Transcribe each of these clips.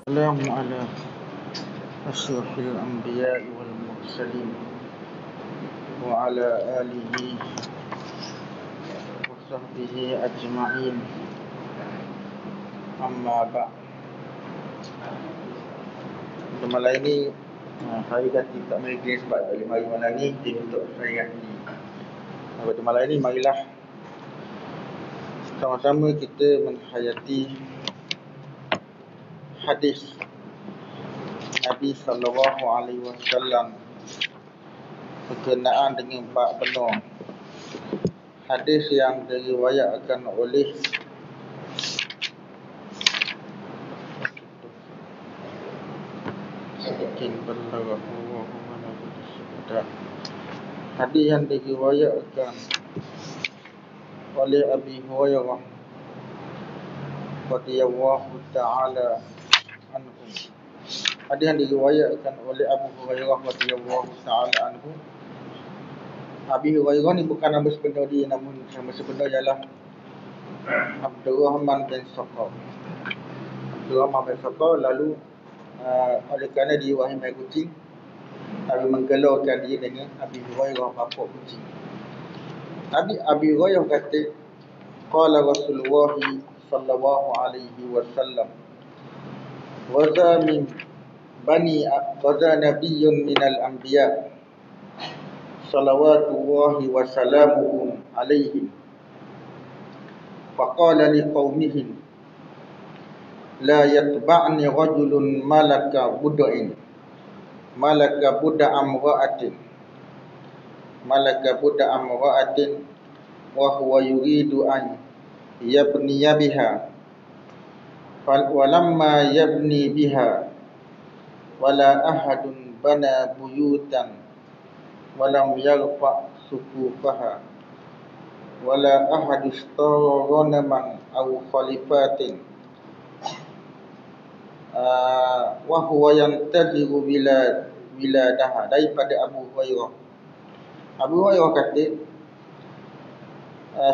السلام على أشرف الأنبياء والمرسلين وعلى آله وصحبه أجمعين. Amma ba'd. Untuk malam ini saya ganti tak mari sebab tak boleh mari malam ni, jadi untuk saya ganti. Pada malam ini marilah sama-sama kita menghayati hadis Nabi sallallahu alaihi wasallam berkenaan dengan bab benar. Hadis yang diriwayatkan oleh hadis yang diriwayatkan oleh Abi Hurairah radhiyallahu ta'ala anhu. Hadis yang diriwayatkan oleh Abu Hurairah radhiyallahu ta'ala anhu. Abi Hurairah ni bukan nama sebenar dia, namun nama sebenar ialah Abdurrahman bin Sakhar. Abdurrahman bin Sakhar, lalu oleh kerana dia wahai mai kucing, Nabi menggelarkan dia dengan Abi Hurairah, bapa kucing. Abi Hurairah kata, qala Rasulullah sallallahu alaihi wasallam, waza nabiyyun minal anbiya salawatullahi wa salamuhu alaihi, faqala liqaumihi la yatba'ni rajulun malaka bud'in wa huwa yuridu an yabniya biha walamma yabni biha wala ahadun bana buyutan walam yarfa sukufaha wala ahad istara ghanaman aw khalifatin wa huwa yantaziru biladaha. Daripada Abu Hurairah. Abu Hurairah kata,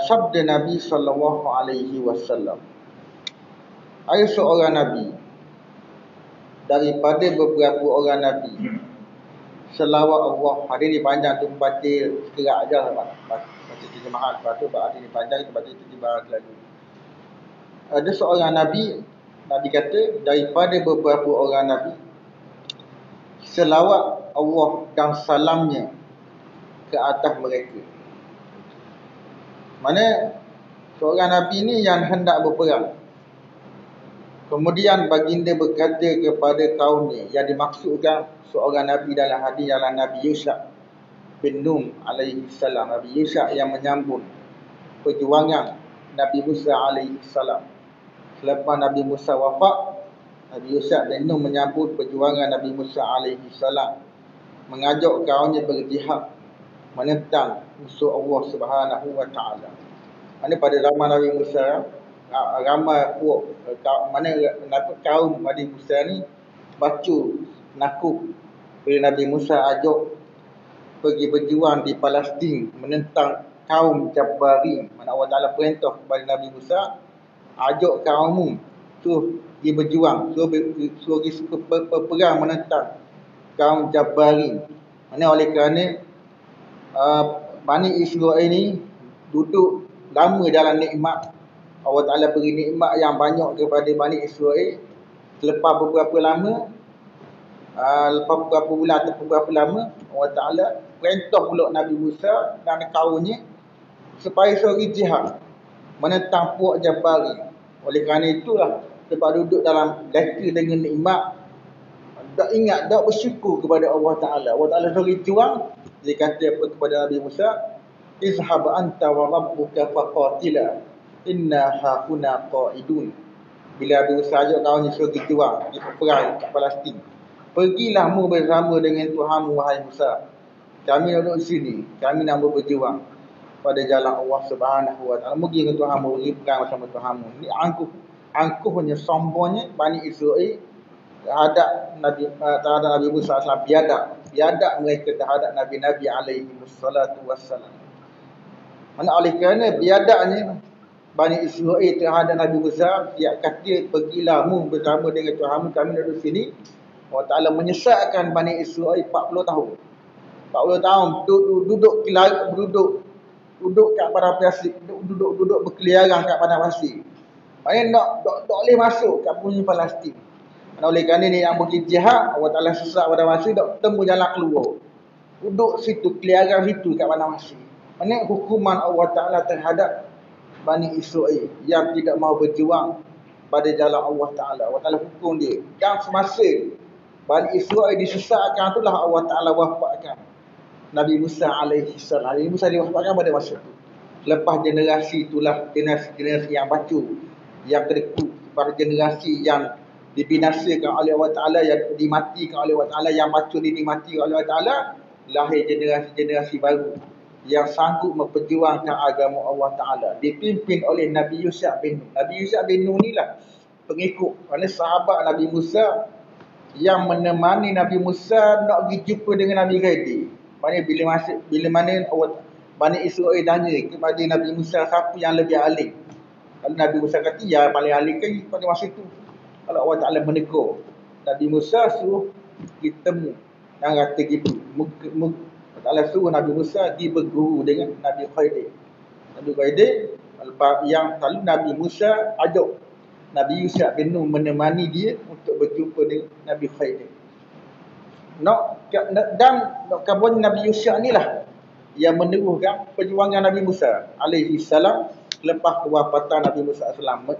sabda Nabi sallallahu alaihi wasallam, ada seorang Nabi daripada beberapa orang Nabi, selawat Allah. Hadis ni panjang tu baca sekerak aja baca terjemahan, lepas tu hadis ni panjang kita baca terjemahan lagi. Ada seorang Nabi kata daripada beberapa orang Nabi, selawat Allah dan salamnya ke atas mereka. Mana seorang Nabi ni yang hendak berperang. Kemudian baginda berkata kepada kaumnya, yang dimaksudkan seorang Nabi dalam hadis ialah Nabi Yusha bin Nun alaihi salam. Nabi Yusha yang menyambut perjuangan Nabi Musa alaihi salam. Selepas Nabi Musa wafat, Nabi Yusha bin Nun menyambut perjuangan Nabi Musa alaihi salam, mengajak kaumnya berjihad menentang musuh Allah Subhanahu wa taala. Mana pada zaman Nabi Musa, ramai kaum Nabi Musa ni baca nakuk bila Nabi Musa ajak pergi berjuang di Palestin menentang kaum Jabari. Mana Allah Taala perintah kepada Nabi Musa, ajak kaummu tu pergi berjuang, suruh pergi berperang menentang kaum Jabari. Mana oleh kerana Bani Israel ni duduk lama dalam nikmat, Allah Ta'ala beri nikmat yang banyak kepada Bani Israel. Lepas beberapa bulan atau beberapa lama, Allah Ta'ala perintah pula Nabi Musa dan kaumnya supaya suruh jihad menentang puak Jabari. Oleh kerana itulah, sebab duduk dalam leka dengan nikmat, tak ingat, tak bersyukur kepada Allah Ta'ala. Allah Ta'ala suruh juang, dia kata apa kepada Nabi Musa, izhab anta wa rabbuka faqatila inna hahuna qa'idun. Bila Nabi Musa ajak kaumnya suruh juang, pergi perang kat Palestin, pergilah mu bersama dengan Tuhanmu wahai Musa, kami duduk di sini, kami nak berjuang pada jalan Allah Subhanahu wa taala. Pergi dengan Tuhanmu, pergi perang bersama Tuhanmu. Ini angkuhnya, sombongnya Bani Israel terhadap Nabi Musa SAW. Biadab mereka terhadap Nabi-Nabi alaihi wassalatu wassalam. Mana oleh kerana biadabnya, Bani Israel terhadap Nabi Musa, dia kata, pergilah mu bersama dengan Tuhanmu, kami duduk sini. Allah Ta'ala menyesatkan Bani Israel 40 tahun. 40 tahun duduk kat padang pasir, duduk berkeliaran kat padang pasir. Maknanya tak boleh masuk kat bumi Palestin. Dan oleh kerana ni yang bukit jihad, Allah Ta'ala sesat pada masa tak temu jalan keluar. Duduk situ, keliaran situ kat padang pasir. Maknanya hukuman Allah Ta'ala terhadap Bani Israel yang tidak mahu berjuang pada jalan Allah Ta'ala. Allah Ta'ala hukum dia. Dan semasa Bani Israel disesatkan, itulah Allah Ta'ala wafatkan Nabi Musa alaihi salam. Nabi Musa diwafatkan pada masa itu. Lepas generasi itulah generasi yang batu, yang kedekut, pada generasi yang dibinasakan oleh Allah Ta'ala, yang dimatikan oleh Allah Ta'ala, yang batu dimatikan oleh Allah Ta'ala, lahir generasi-generasi baru yang sanggup memperjuangkan agama Allah Ta'ala, dipimpin oleh Nabi Yusha bin Nun. Nabi Yusha bin Nun inilah pengikut, kerana sahabat Nabi Musa yang menemani Nabi Musa nak pergi jumpa dengan Nabi Khidir. Bila mana Bani Israel tanya kepada Nabi Musa, siapa yang lebih alim? Lalu Nabi Musa kata, ya paling alim kan pada masa itu. Kalau Allah Ta'ala menegur, Nabi Musa suruh ditemu yang kata gitu. Allah Ta'ala suruh Nabi Musa pergi berguru dengan Nabi Khidir. Nabi Khidir yang lalu Nabi Musa ajak Nabi Yusha bin Nun menemani dia untuk berjumpa dengan Nabi Khidir. Dan kabun Nabi Yusha inilah yang meneruskan perjuangan Nabi Musa alaihi salam lepas kewafatan Nabi Musa alaihi.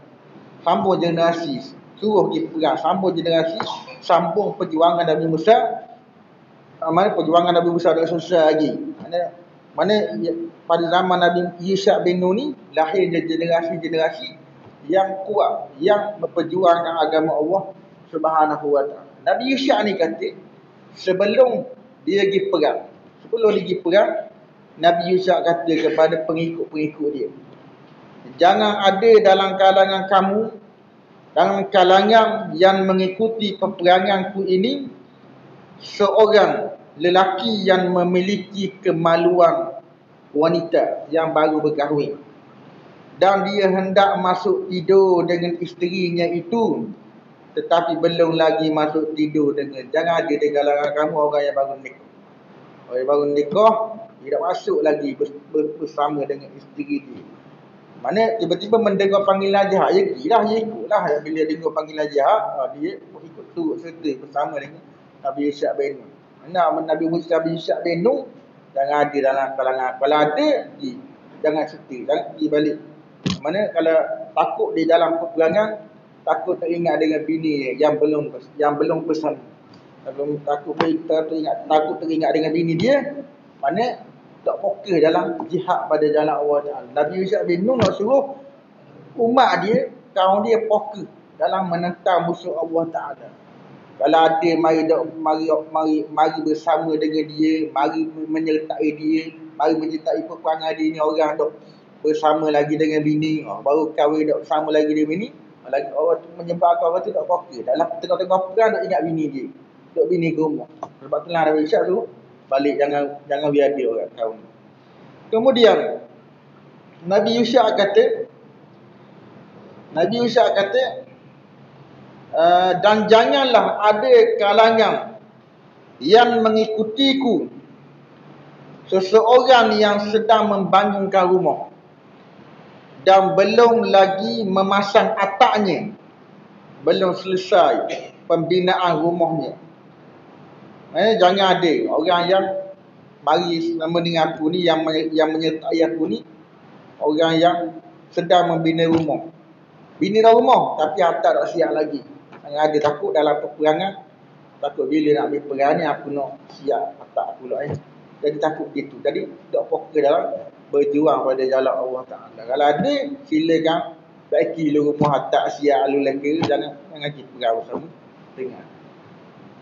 Sambung generasi, suruh pergi perang, sambung generasi, sambung perjuangan Nabi Musa. Mana perjuangan Nabi Musa dah selesai lagi. Mana pada zaman Nabi Yusha bin Nun ni lahir generasi-generasi yang kuat, yang memperjuangkan agama Allah Subhanahu wa Ta'ala. Nabi Yusha ni kata, sebelum dia pergi perang, Nabi Yusha kata kepada pengikut-pengikut dia, jangan ada dalam kalangan kamu, dalam kalangan yang mengikuti peperanganku ini, seorang lelaki yang memiliki kemaluan wanita yang baru berkahwin, dan dia hendak masuk tidur dengan isterinya itu, tetapi belum lagi masuk tidur dengan. Jangan ada di kalangan kamu orang yang baru nikah. Orang yang baru nikah tidak masuk lagi bersama dengan isteri dia. Mana tiba-tiba mendengar panggilan jihad, ya ikutlah. Bila dengar panggilan jihad, dia ikut turut serta bersama dengan Nabi Yusha bin Nun. Mana Nabi Yusha bin Nun jangan ada dalam kalangan. Kalau ada, jangan serta, jangan pergi balik. Mana kalau takut di dalam peperangan, takut teringat dengan bini yang belum pesan. Takut teringat dengan bini dia, mana tak fokus dalam jihad pada jalan Allah Ta'ala. Nabi Yusha bin Nun nak suruh umat dia, kaum dia fokus dalam menentang musuh Allah Ta'ala. Kalau ada, mari bersama dengan dia, mari menyertai dia, mari menyertai peperangan dia ni. Orang dok bersama lagi dengan bini, baru kahwin dok bersama lagi dengan bini, lagi orang tu menyebabkan orang tu tak fokus dalam tengah-tengah perang, dok ingat bini dia, dok bini ke rumah. Sebab itulah Nabi Yusha tu balik, jangan biar dia orang kaum. Kemudian Nabi Yusha kata, dan janganlah ada kalangan yang mengikutiku seseorang yang sedang membangunkan rumah dan belum lagi memasang atapnya, belum selesai pembinaan rumahnya. Jangan ada orang yang mari sama dengan aku ni, yang menyertai aku ni, orang yang sedang membina rumah. Bina dah rumah tapi atap tak siap lagi. Jangan ada, takut dalam peperangan, takut bila nak ambil perang ni aku nak siap atap pula. Jadi takut gitu. Jadi tak fokus dalam berjuang pada jalan Allah Ta'ala. Kalau ada, silakan baiki rumah atap siap lalu lagi, jangan pergi perang bersama dengan.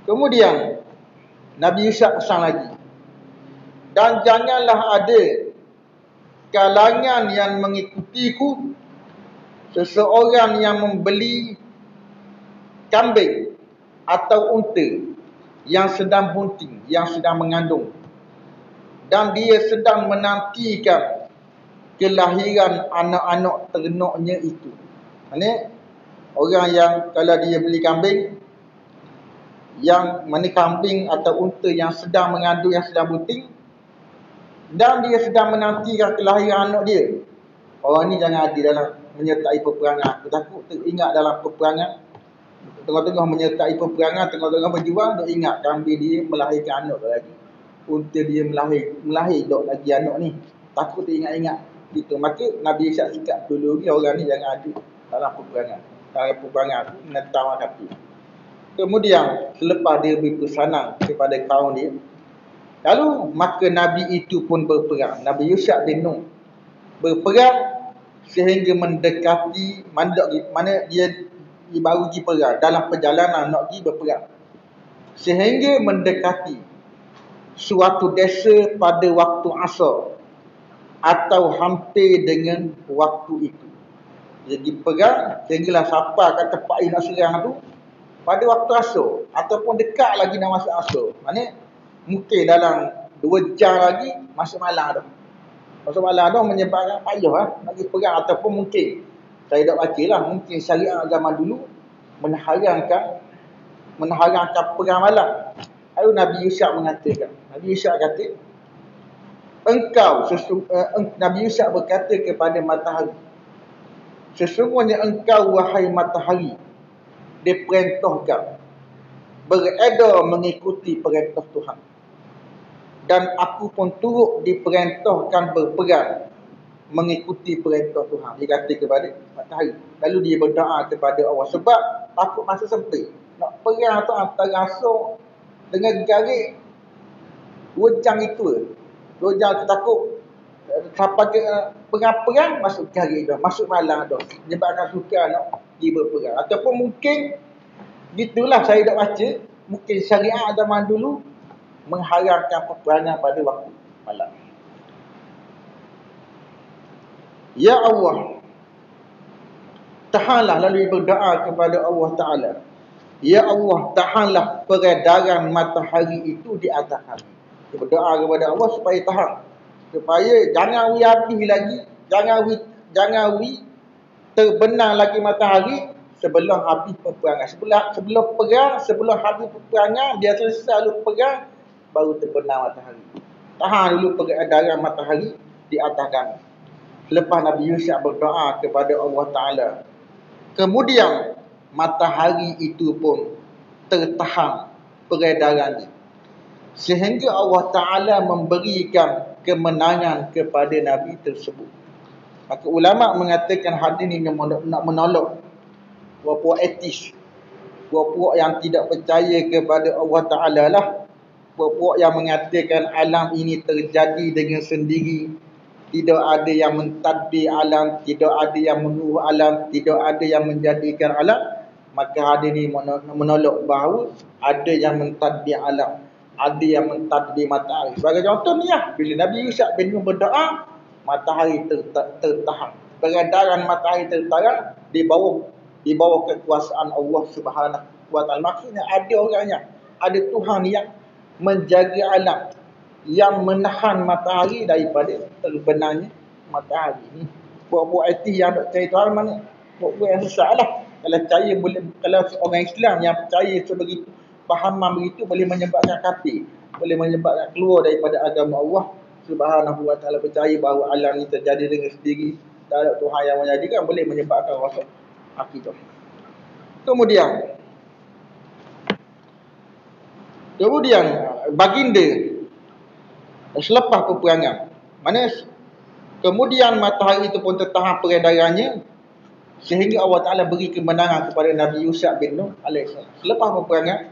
Kemudian Nabi Yusha pesan lagi, dan janganlah ada kalangan yang mengikutiku seseorang yang membeli kambing atau unta yang sedang bunting, yang sedang mengandung, dan dia sedang menantikan kelahiran anak-anak ternaknya itu. Maksudnya orang yang kalau dia beli kambing, yang mana kambing atau unta yang sedang mengandung, yang sedang bunting, dan dia sedang menantikan kelahiran anak dia, orang ni jangan ada dalam menyertai peperangan. Aku takut teringat dalam peperangan, tengah-tengah menyertai peperangan, tengah-tengah berjuang, dia ingat kambing dia melahirkan anak lagi, unta dia melahir dok lagi anak ni. Takut dia ingat-ingat gitu. Maka Nabi Ishak sikap dulu ni, orang ni jangan ada dalam peperangan. Dalam peperangan tu menentang orang kafir. Kemudian selepas dia beri pesanan kepada kaum dia, lalu maka Nabi itu pun berperang. Nabi Yusha bin Nun berperang sehingga mendekati mana dia baru pergi perang, dalam perjalanan nak pergi berperang, sehingga mendekati suatu desa pada waktu asar atau hampir dengan waktu itu. Jadi perang sehinggalah sampai kat tempat nak serang tu pada waktu asar ataupun dekat lagi nak masuk asar. Maknanya mungkin dalam 2 jam lagi masuk malam dah. Masuk malam dah menyebabkan payah nak pergi perang, ataupun mungkin saya dah baca lah, mungkin syariat zaman dulu mengharamkan perang malam. Lalu Nabi Yusha mengatakan, Nabi Yusha berkata kepada matahari, sesungguhnya engkau wahai matahari diperintahkan beredar mengikuti perintah Tuhan, dan aku pun turut diperintahkan berperang mengikuti perintah Tuhan. Dia kata kepada matahari. Lalu dia berdoa kepada Allah, sebab takut masa sempit nak perang tu antara asar dengan garik 2 jam itu. 2 jam takut sampai ke perang masuk garik dah, masuk malam dah, menyebabkan suka nak pergi berperang. Ataupun mungkin gitulah saya dah baca, mungkin syariat zaman dulu mengharamkan peperangan pada waktu malam. Ya Allah, tahanlah, lalu berdoa kepada Allah Ta'ala, ya Allah, tahanlah peredaran matahari itu di atas kami. Dia berdoa kepada Allah supaya tahan, supaya jangan habis lagi, jangan terbenam lagi matahari sebelum habis peperangan. Sebelum perang, sebelum habis peperangan, dia selesai lalu perang, baru terbenam matahari. Tahan dulu peredaran matahari di atas kami. Lepas Nabi Yusuf berdoa kepada Allah Ta'ala, kemudian matahari itu pun tertahan peredarannya, sehingga Allah Ta'ala memberikan kemenangan kepada Nabi tersebut. Maka ulama' mengatakan hadis ini nak menolak puak-puak etis, puak-puak yang tidak percaya kepada Allah Ta'ala lah, puak-puak yang mengatakan alam ini terjadi dengan sendiri, tidak ada yang mentadbir alam, tidak ada yang mengurus alam, tidak ada yang menjadikan alam. Maka hadis ini menolak bahawa ada yang mentadbir alam, ada yang mentadbir matahari. Sebagai contoh ni lah, bila Nabi Yusuf bin Nun berdoa, matahari tertahan, peredaran matahari tertahan di bawah kekuasaan Allah Subhanahu wa Ta'ala. Maksudnya ada orangnya, ada Tuhan yang menjaga alam, yang menahan matahari daripada terbenamnya matahari ni. Buat-buat IT yang tak percaya Tuhan mana? Buat-buat yang susah lah. Kalau orang Islam yang percaya sebegitu, fahaman begitu, boleh menyebabkan kafir, boleh menyebabkan keluar daripada agama Allah Subhanahu wa Ta'ala. Percaya bahawa alam ni terjadi dengan sendiri, tak ada Tuhan yang menjadikan, boleh menyebabkan rasa akidah. Kemudian baginda selepas peperangan, mana kemudian matahari itu pun tertahan peredarannya, sehingga Allah Ta'ala beri kemenangan kepada Nabi Yusuf bin Nun alaihissalam. Selepas peperangan,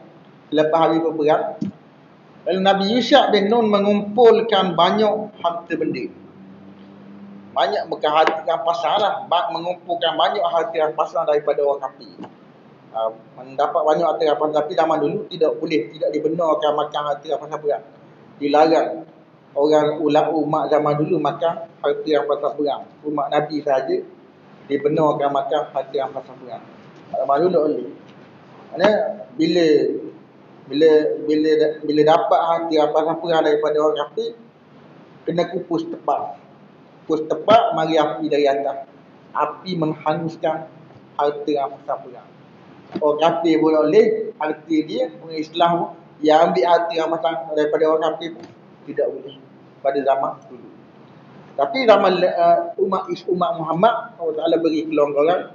selepas hari berperang, lalu Nabi Yusuf bin Nun mengumpulkan banyak harta benda, banyak bukan harta rampasan lah, mengumpulkan banyak harta rampasan daripada orang kafir. Mendapat banyak harta rampasan, tapi zaman dulu tidak dibenarkan makan harta rampasan perang, dilarang. Orang umat zaman dulu makan harta rampasan perang. Umat Nabi saja dibenarkan makan harta rampasan perang. Zaman dulu boleh. Maksudnya bila dapat harta rampasan perang daripada orang kafir, kena kupus tepat. Pus tepat mari api dari atas. Api menghanguskan harta rampasan perang. Orang kafir pun boleh, harta dia, orang Islam pun, yang ambil harta rampasan daripada orang kafir pun tidak boleh pada zaman dulu. Tapi zaman umat Muhammad, Allah Ta'ala beri kelonggaran,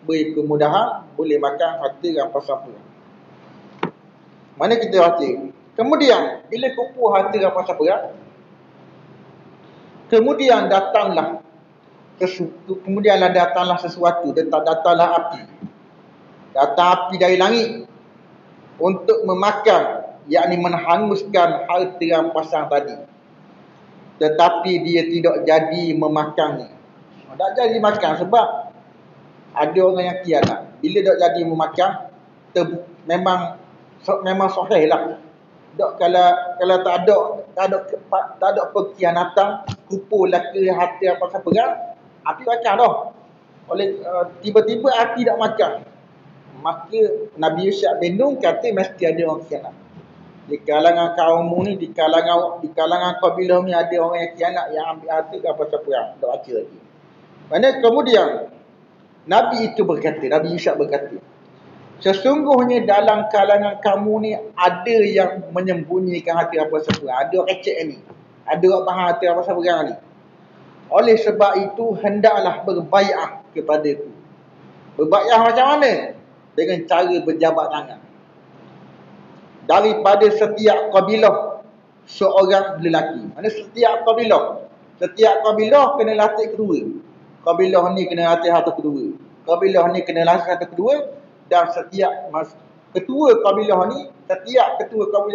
beri kemudahan, boleh makan harta rampasan perang. Mana kita baca? Kemudian, bila kumpul harta rampasan perang, kemudianlah datanglah sesuatu, datanglah api. Datang api dari langit untuk memakan, yakni menghanguskan harta rampasan tadi. Tetapi dia tidak jadi memakannya. Tak jadi makan sebab ada orang yang khianat. Bila tak jadi memakan, memang sahih lah. Kalau tak ada pengkhianatan, kumpul laki harta rampasan perang, api makan dah. Oleh tiba-tiba api tak makan, maka Nabi Yusuf bin Nun kata mesti ada orang khianat. Di kalangan kaum ni, di kalangan kabilah ni ada orang yang khianat, yang ambil harta rampasan perang. Tak baca lagi. Mana kemudian Nabi Yusuf berkata, sesungguhnya dalam kalangan kamu ni ada yang menyembunyikan harta rampasan perang. Ada orang kecek ni, ada orang bahan harta rampasan perang ni. Oleh sebab itu hendaklah berbai'ah kepadaku. Berbai'ah macam mana? Dengan cara berjabat tangan. Daripada setiap kabilah seorang lelaki. Mana setiap kabilah kena latih kedua. Kabilah ni kena latih satu kedua. Kabilah ni kena latih satu kedua. Dan setiap ketua kabilah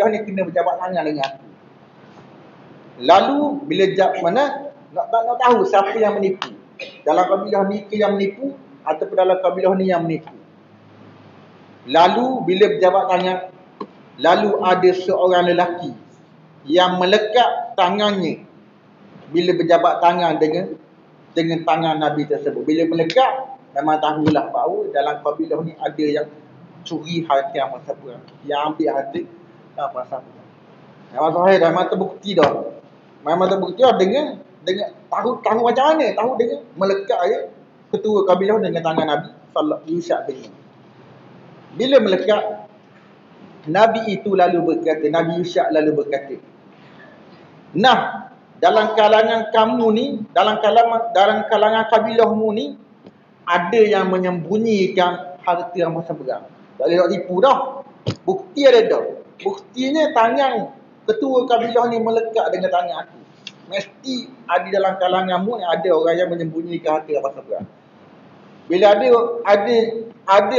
ni kena berjabat tangan dengan aku. Lalu bila nak tahu siapa yang menipu. Dalam kabilah ni ke yang menipu ataupun dalam kabilah ni yang menipu. Lalu bila berjabat tangan, lalu ada seorang lelaki yang melekat tangannya bila berjabat tangan dengan tangan Nabi tersebut. Bila melekat, memang tahulah bahawa dalam kabilah ni ada yang curi harta rampasan perang, yang ambil harta rampasan perang. Memang sahih dah, memang terbukti dah. Dengan tahu macam mana? Tahu dengan melekat je ketua kabilah dengan tangan Nabi sallallahu alaihi wasallam. Bila melekat, Nabi Yusuf lalu berkata, nah, dalam kalangan kamu ni, dalam kalangan kabilahmu ni, ada yang menyembunyikan harta rampasan perang. Tak boleh nak tipu dah. Bukti ada dah. Buktinya tangan ketua kabilah ni melekat dengan tangan aku. Mesti ada dalam kalanganmu yang ada orang yang menyembunyikan harta rampasan perang. Bila ada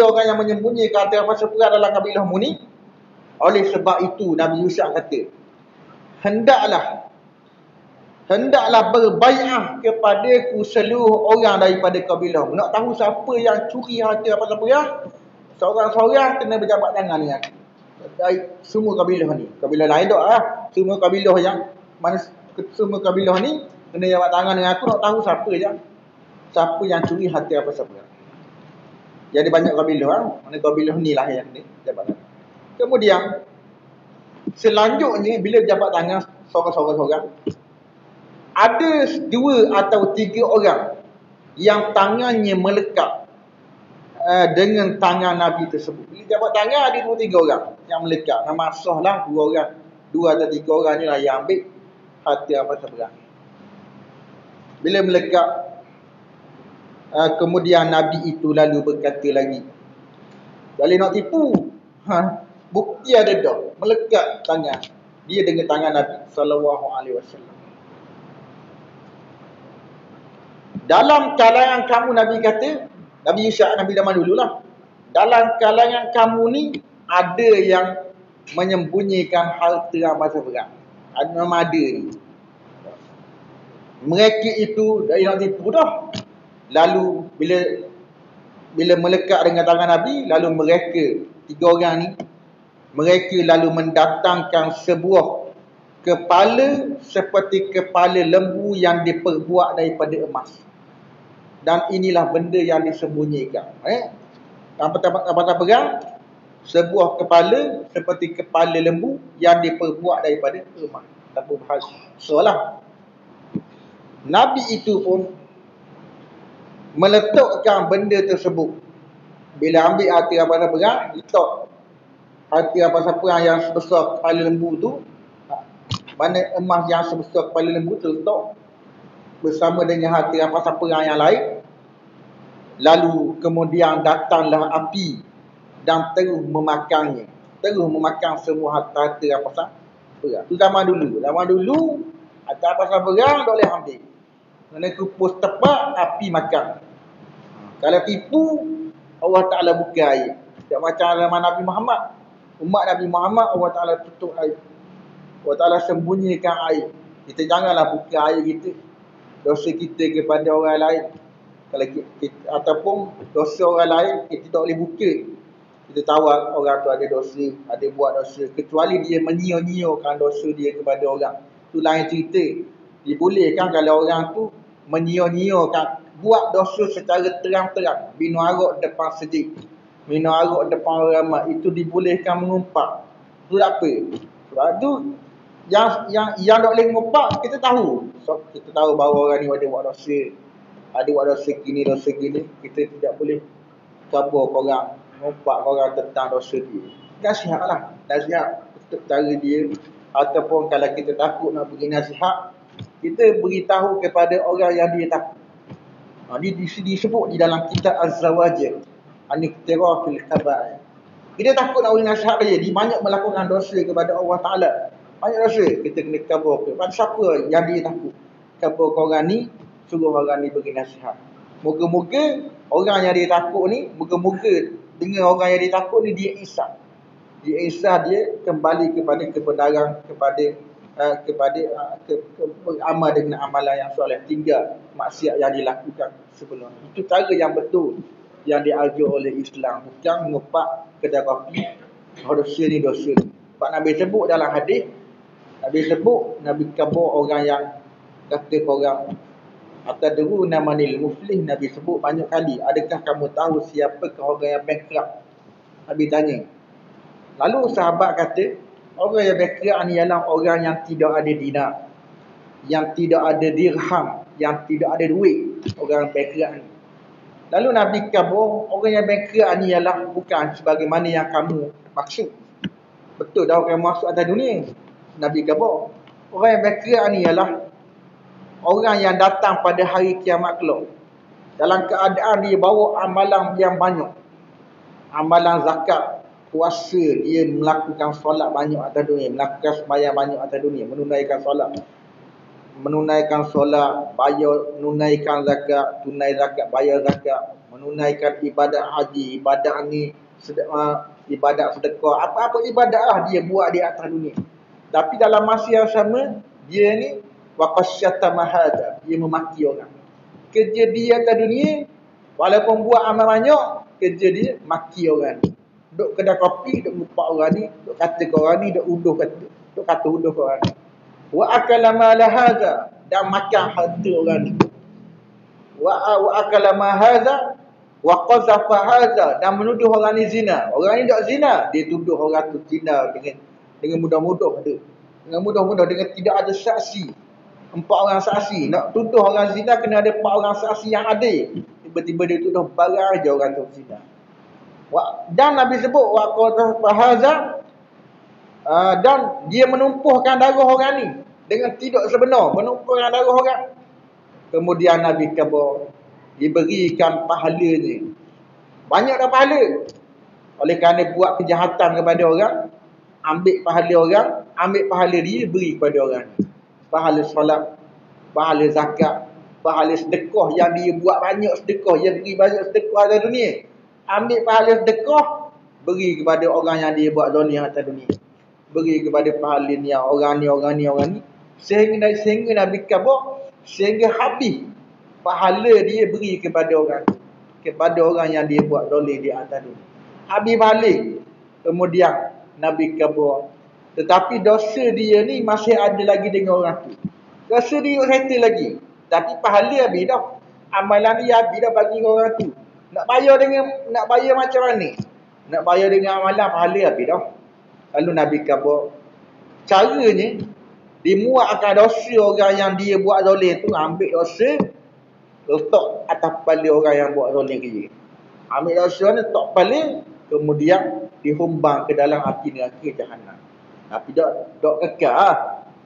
orang yang menyembunyikan harta rampasan perang dalam kabilahmu ni, oleh sebab itu Nabi Yusuf kata, hendaklah berbai'ah kepadaku seluruh orang daripada kabilah. Nak tahu siapa yang curi harta rampasan perang, seorang-seorang kena berjabat tangan dengan aku. Dari semua kabilah ni. Kabilah lain tak lah. Semua kabilah ni kena jabat tangan dengan aku. Nak tahu siapa yang curi harta rampasan perang. Jadi banyak kabilah lah. Mana kabilah ni lah yang ni jabat tangan. Kemudian selanjutnya bila jabat tangan seorang-seorang, ada 2 atau 3 orang yang tangannya melekat dengan tangan Nabi tersebut. Bila jabat tangan ada 2-3 orang yang melekat. Nama sahlah 2 orang. 2 atau 3 orang ni lah yang ambil harta rampasan perang. Bila melekat, kemudian Nabi itu lalu berkata lagi, boleh nak tipu, bukti ada dah, melekat tangan dia dengan tangan Nabi sallallahu alaihi wasallam. Dalam kalangan kamu, Nabi kata, Nabi Yusuf, Nabi zaman dululah, dalam kalangan kamu ni ada yang menyembunyikan harta rampasan perang. Memang ada ni. Mereka itu dah nak tipu dah. Lalu bila melekat dengan tangan Nabi, lalu mereka 3 orang ni, mereka lalu mendatangkan sebuah kepala seperti kepala lembu yang diperbuat daripada emas. Dan inilah benda yang disembunyikan. Rampasan perang, sebuah kepala seperti kepala lembu yang diperbuat daripada emas. Tanpa bahasa. Soalah. Nabi itu pun meletakkan benda tersebut. Bila ambil hati rampasan perang, letak hati rampasan perang yang sebesar kepala lembu tu, mana emas yang sebesar kepala lembu tu letak bersama dengan hati rampasan perang yang lain. Lalu kemudian datanglah api dan terus memakannya, terus memakan semua harta rampasan perang. Itu zaman dulu. Zaman dulu harta rampasan perang tak boleh ambil. Kena kupus tepat, api makan. Kalau tipu, Allah Ta'ala buka air. Tak macam zaman Nabi Muhammad. Umat Nabi Muhammad, Allah Ta'ala tutup air. Allah Ta'ala sembunyikan air. Kita janganlah buka air kita, dosa kita kepada orang lain. Kalau kita, ataupun dosa orang lain, kita tak boleh buka. Kita tahu orang tu ada dosa, ada buat dosa. Kecuali dia menyia-nyiakan dosa dia kepada orang. Itu lain cerita. Dibolehkan kalau orang tu menyia-nyiakan, buat dosa secara terang-terang. Minum arak depan sedih, minum arak depan orang ramai, itu dibolehkan mengumpat. Itu tak apa. Sebab tu yang tak boleh mengumpat, kita tahu. So, kita tahu bahawa orang ni ada buat dosa, ada buat dosa gini, kita tidak boleh kabur korang, mengumpat korang tentang dosa dia. Nasihatlah, nasihat untuk cara dia. Ataupun kalau kita takut nak beri nasihat, kita beritahu kepada orang yang dia takut. Disebut di dalam kitab Az-Zawajir, An-Iqtira fil Kaba'ir. Kita takut nak beri nasihat dia, dia banyak melakukan dosa kepada Allah Ta'ala. Banyak dosa, kita kena kabur. Pada siapa yang dia takut? Kabur orang ni, suruh orang ni beri nasihat. Moga-moga orang yang dia takut ni, moga-moga dengan orang yang dia takut ni dia insaf. Dia insaf, dia kembali kepada kebenaran, beramal dengan amalan yang soleh, tinggal maksiat yang dilakukan sebelum. Itu cara yang betul yang diajar oleh Islam, bukan mengumpat kedai kopi dosa ni dosa ni. Sebab Nabi sebut dalam hadis, Nabi kabur orang yang kata orang atadruna manil muflih. Nabi sebut banyak kali, adakah kamu tahu siapakah orang yang bankrupt? Nabi tanya. Lalu sahabat kata, orang yang bankrupt ni ialah orang yang tidak ada dinar, yang tidak ada dirham, yang tidak ada duit. Orang bankrupt ni. Lalu Nabi kabur, orang yang bankrupt ni ialah bukan sebagaimana yang kamu maksud. Betul dah orang masuk atas dunia. Nabi kabur, orang yang bankrupt ni ialah orang yang datang pada hari kiamat kelak dalam keadaan dia bawa amalan yang banyak, amalan zakat, puasa, dia melakukan solat banyak atas dunia, melakukan sembahyang banyak atas dunia, menunaikan solat, bayar, menunaikan zakat, tunai zakat, bayar zakat, menunaikan ibadat haji, ibadat ni, ibadat sedekah, apa-apa ibadat lah dia buat di atas dunia. Tapi dalam masa yang sama, dia ni waqasyatama hadza, dia memaki orang. Kerja dia atas dunia, walaupun buat amal banyak, kerja dia maki orang ni. Duk kedai kopi, duk ngumpat orang ni, duk kata ke orang ni, duk kata uduh ke orang ni. Wa akala mala hadza, dan makan harta orang ni. Wa akala ma hadza wa qazafa hadza, dan menuduh orang ni zina. Orang ni tak zina, dia tuduh orang tu zina dengan mudah-mudah dia. Dengan mudah-mudah, dengan tidak ada saksi. 4 orang saksi. Nak tuduh orang zina kena ada 4 orang saksi yang adil. Tiba-tiba dia tuduh barang aja orang tu zina. Dan Nabi sebut wa qazafa hadza, dan dia menumpuhkan darah orang ni dengan tidak sebenar, menumpuhkan darah orang. Kemudian Nabi kabur, diberikan pahalanya. Banyak dah pahala. Oleh kerana buat kejahatan kepada orang, ambil pahala orang, ambil pahala dia, beri kepada orang. Pahala solat, pahala zakat, pahala sedekah yang dia buat banyak sedekah, yang beri banyak sedekah atas dunia. Ambil pahala sedekah, beri kepada orang yang dia buat zalim atas dunia. Beri kepada pahala ni, orang ni. Sehingga Nabi kabur, sehingga habis pahala dia beri kepada orang yang dia buat zalim di atas dunia. Habis balik. Kemudian Nabi kabur. Tetapi dosa dia ni masih ada lagi dengan orang tu. Dosa dia settle lagi. Tapi pahala habis dah. Amalan dia habis dah bagi orang tu. Nak bayar macam mana? Nak bayar dengan amalan, pahala habis dah. Lalu Nabi kabur. Caranya, Dimuatkan dosa orang yang dia buat zalim tu, ambil dosa letak atas kepala orang yang buat zalim ke dia. Ambil dosa ni letak kepala, kemudian dihumbang ke dalam api neraka jahanam. Tapi tak kekal lah.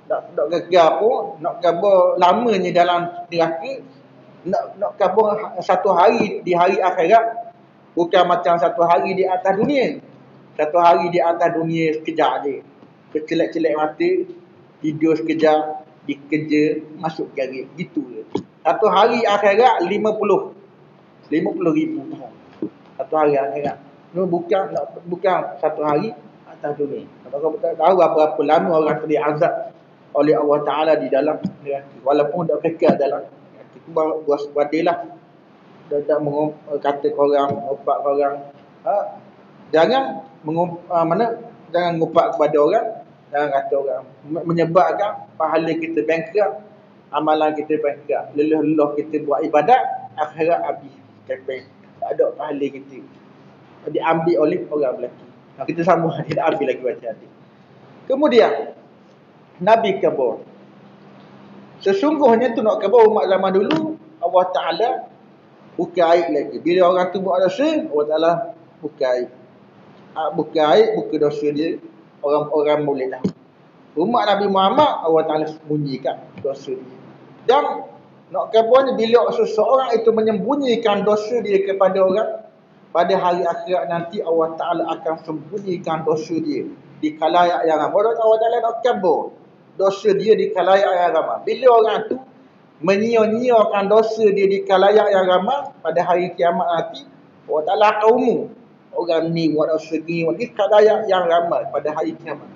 Tak kekal pun, nak kabur lamanya dalam neraka, nak kabur satu hari di hari akhirat, bukan macam satu hari di atas dunia. Satu hari di atas dunia sekejap je. Kecelek-celek mata, tidur sekejap, dikerja, masuk garis. Gitu je. Satu hari akhirat 50 ribu tahun. Satu hari akhirat. Ini bukan satu hari atas dunia. Kalau kau tak tahu berapa lama orang terlihat azab oleh Allah Ta'ala di dalam neraka. Walaupun tak kekal dalam neraka. Itu buat wadilah. Tak kata korang, ngopak korang. Jangan jangan ngopak kepada orang. Jangan kata orang. Menyebabkan pahala kita bankrupt, amalan kita bankrupt. Leluh-leluh kita buat ibadat, akhirat habis. Kepeng. Tak ada pahala kita. Diambil oleh orang belakang. Kita sambung, tidak ambil lagi baca hadis. Kemudian Nabi kabur. Sesungguhnya tu nak kabur umat zaman dulu, Allah Ta'ala buka aib lagi. Bila orang tu buat dosa, Allah Ta'ala buka aib. Buka aib, buka dosa dia. Orang-orang boleh tahu. Umat Nabi Muhammad, Allah Ta'ala sembunyikan dosa dia. Dan nak kabur ni, bila seseorang itu menyembunyikan dosa dia kepada orang, pada hari akhirat nanti Allah Ta'ala akan sembunyikan dosa dia di khalayak yang ramai. Allah Ta'ala nak kabur dosa dia di khalayak yang ramai. Bila orang tu menyia-nyiakan dosa dia di khalayak yang ramai, pada hari kiamat nanti Allah Ta'ala akan umum orang ni buat dosa ni di khalayak yang ramai pada hari kiamat.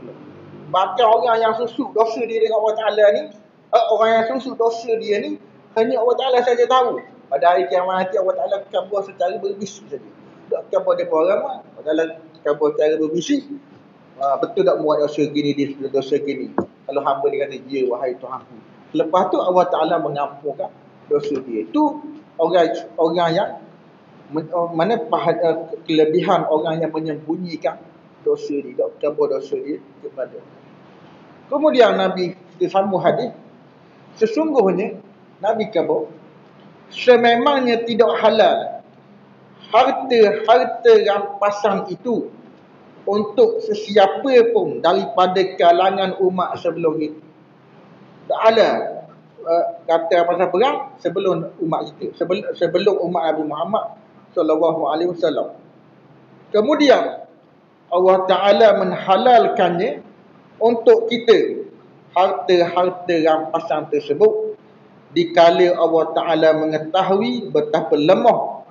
Bahkan orang yang susuk dosa dia dengan Allah Ta'ala ni, orang yang susuk dosa dia ni, hanya Allah Ta'ala saja tahu. Pada hari kiamat nanti Allah Ta'ala kabur secara berbisu saja. Tak kabur dia orang ramai. Allah Ta'ala kabur secara berbisu. Betul tak buat dosa gini, dosa gini. Kalau hamba dia kata, ya wahai Tuhanku. Lepas tu Allah Ta'ala mengampunkan dosa dia. Itu orang yang mana kelebihan orang yang menyembunyikan dosa dia, tak kabur dosa dia kepada. Kemudian Nabi kita sambung hadis, sesungguhnya Nabi kabur, sememangnya tidak halal harta rampasan itu untuk sesiapa pun daripada kalangan umat sebelum itu. Tak halal kata pasal perang sebelum umat kita, sebelum umat Nabi Muhammad sallallahu alaihi wasallam. Kemudian Allah Ta'ala menghalalkannya untuk kita, harta-harta rampasan tersebut, dikala Allah Ta'ala mengetahui betapa lemah,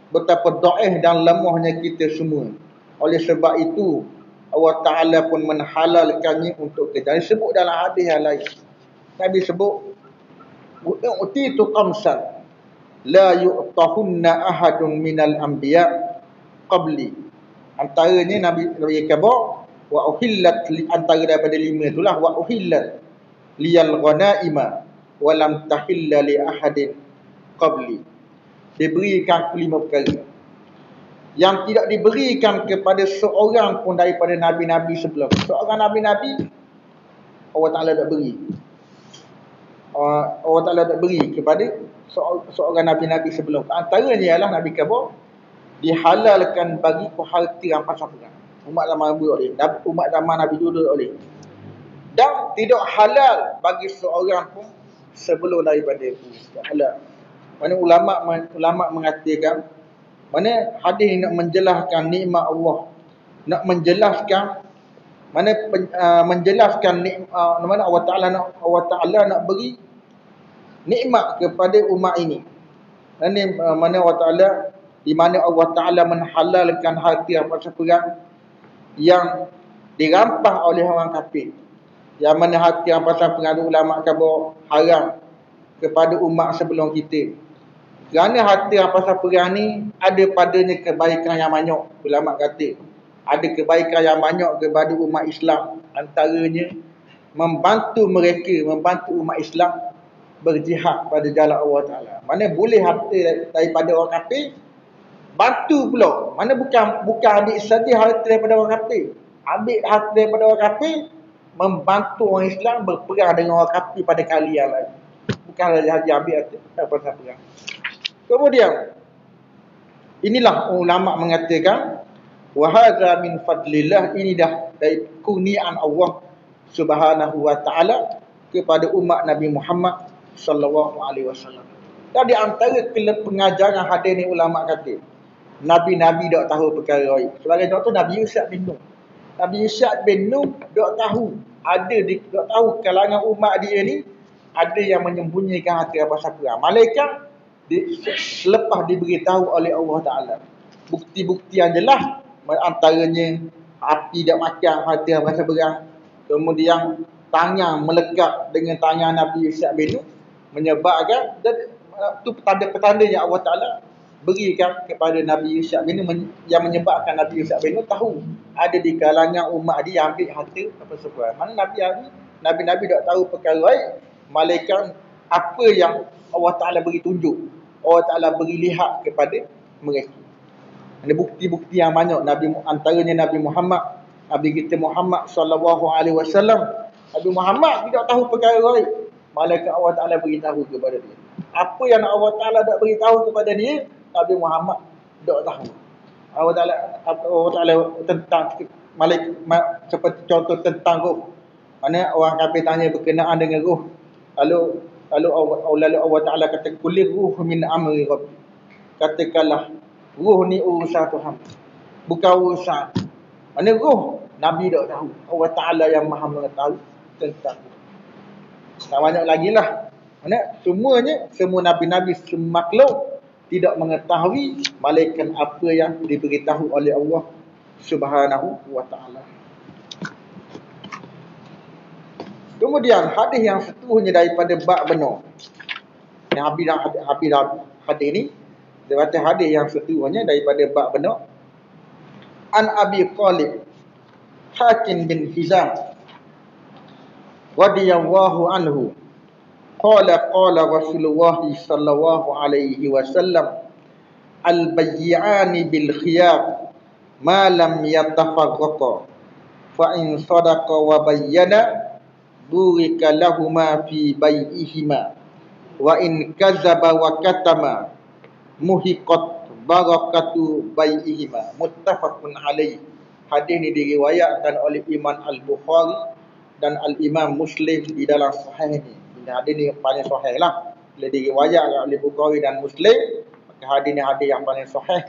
betapa dhaif dan lemahnya kita semua. Oleh sebab itu Allah Ta'ala pun menghalalkannya untuk kita. Disebut dalam hadis yang lain. Nabi sebut, "Utitu qamsan la yu'tahunna ahadun minal anbiya qabli." Antaranya Nabi kabar, wa uhillat antara daripada 5 itulah, wa uhillat liyal ghanaima wa lam tahilla li ahadin qabli. Diberikan 5 perkara yang tidak diberikan kepada seorang pun daripada nabi-nabi sebelum. Seorang nabi-nabi Allah Ta'ala tak beri. Allah Ta'ala tak beri kepada seorang nabi-nabi sebelum. Antaranya ialah Nabi kabar, dihalalkan bagi harta rampasan perang. Umat zaman Nabi boleh, umat zaman Nabi dulu boleh. Dan tidak halal bagi seorang pun sebelum daripada itu. Tidak halal. Mana ulama mengatakan, mana hadis ini nak menjelaskan nikmat Allah, nak menjelaskan menjelaskan mana Allah Ta'ala nak beri nikmat kepada umat ini. Mana Allah Ta'ala, di mana Allah Ta'ala menghalalkan harta rampasan perang yang dirampas oleh orang kafir. Yang mana harta rampasan perang itu ulama kata haram kepada umat sebelum kita. Kerana harta rampasan perang ni ada padanya kebaikan yang banyak. Ulama kata ada kebaikan yang banyak kepada umat Islam. Antaranya membantu umat Islam berjihad pada jalan Allah Ta'ala. Mana boleh harta daripada orang kafir, bantu pula. Mana bukan ambil saja harta daripada orang kafir. Ambil harta daripada orang kafir, membantu orang Islam berperang dengan orang kafir pada kali yang lain. Bukan Haji ambil pasal perang. Kemudian inilah ulama mengatakan wa hadza min fadlillah, ini dah dari kurniaan Allah Subhanahu wa taala kepada umat Nabi Muhammad sallallahu alaihi wasallam. Dan di antara pengajaran hadis ni ulama kata, nabi-nabi dak tahu perkara lain. Sebagai contoh Nabi Yusuf bin Nun. Nabi Yusuf bin Nun dak tahu, dak tahu kalangan umat dia ni ada yang menyembunyikan hati pasal perang. Malaikat selepas diberitahu oleh Allah Taala bukti-bukti yang jelas, antaranya api dak makan hati pasal perang. Kemudian tangan melekat dengan tangan Nabi Yusuf bin Nun menyebabkan, dan itu petanda-petanda yang Allah Taala berikan kepada Nabi Yusuf bin Nun yang menyebabkan Nabi Yusuf bin Nun tahu ada di kalangan umat dia ambil harta apa seperti. Mana Nabi-nabi tak tahu perkara lain, malaikat apa yang Allah Taala beri tunjuk, Allah Taala beri lihat kepada mereka. Ada bukti-bukti yang banyak, antaranya Nabi Muhammad, Nabi kita Muhammad sallallahu alaihi wasallam. Nabi Muhammad tidak tahu perkara lain, malaikat Allah Taala beritahu kepada dia. Apa yang Allah Taala dak beritahu kepada dia, Nabi Muhammad tak tahu. Allah Taala tentang malaikat, seperti contoh tentang roh. Mana orang kafir tanya berkenaan dengan roh. Lalu Allah Taala kata kulir ruh min amri rabbi. Katakanlah roh ni urusan Tuhan, bukan urusan. Mana roh Nabi tak tahu. Allah Taala yang Maha mengetahui tentang. Tak banyak lagi lah. Mana semua nabi-nabi, semua makhluk tidak mengetahui malaikat apa yang diberitahu oleh Allah Subhanahu wa taala. Kemudian hadis yang seterusnya daripada bab benar. Yang hadis ni daripada hadis yang seterusnya daripada bab benar. An Abi Talib Hakim bin Hizam radhiyallahu anhu qala Rasulullah sallallahu alaihi wasallam al-bay'ani bil khiyar ma lam yatafarraqa fa in sadaqa wa bayyana burika lahuma fi bai'ihima wa in kadzaba wa katama muhiqat barakatu bai'ihima. Muttafaqun alaih. Hadis ni diriwayatkan oleh Imam Al-Bukhari dan Al-Imam Muslim di dalam sahih ni. Hadis ni paling sahih lah. Bila diriwayatkan oleh Bukhari dan Muslim, maka hadis ni hadis yang paling sahih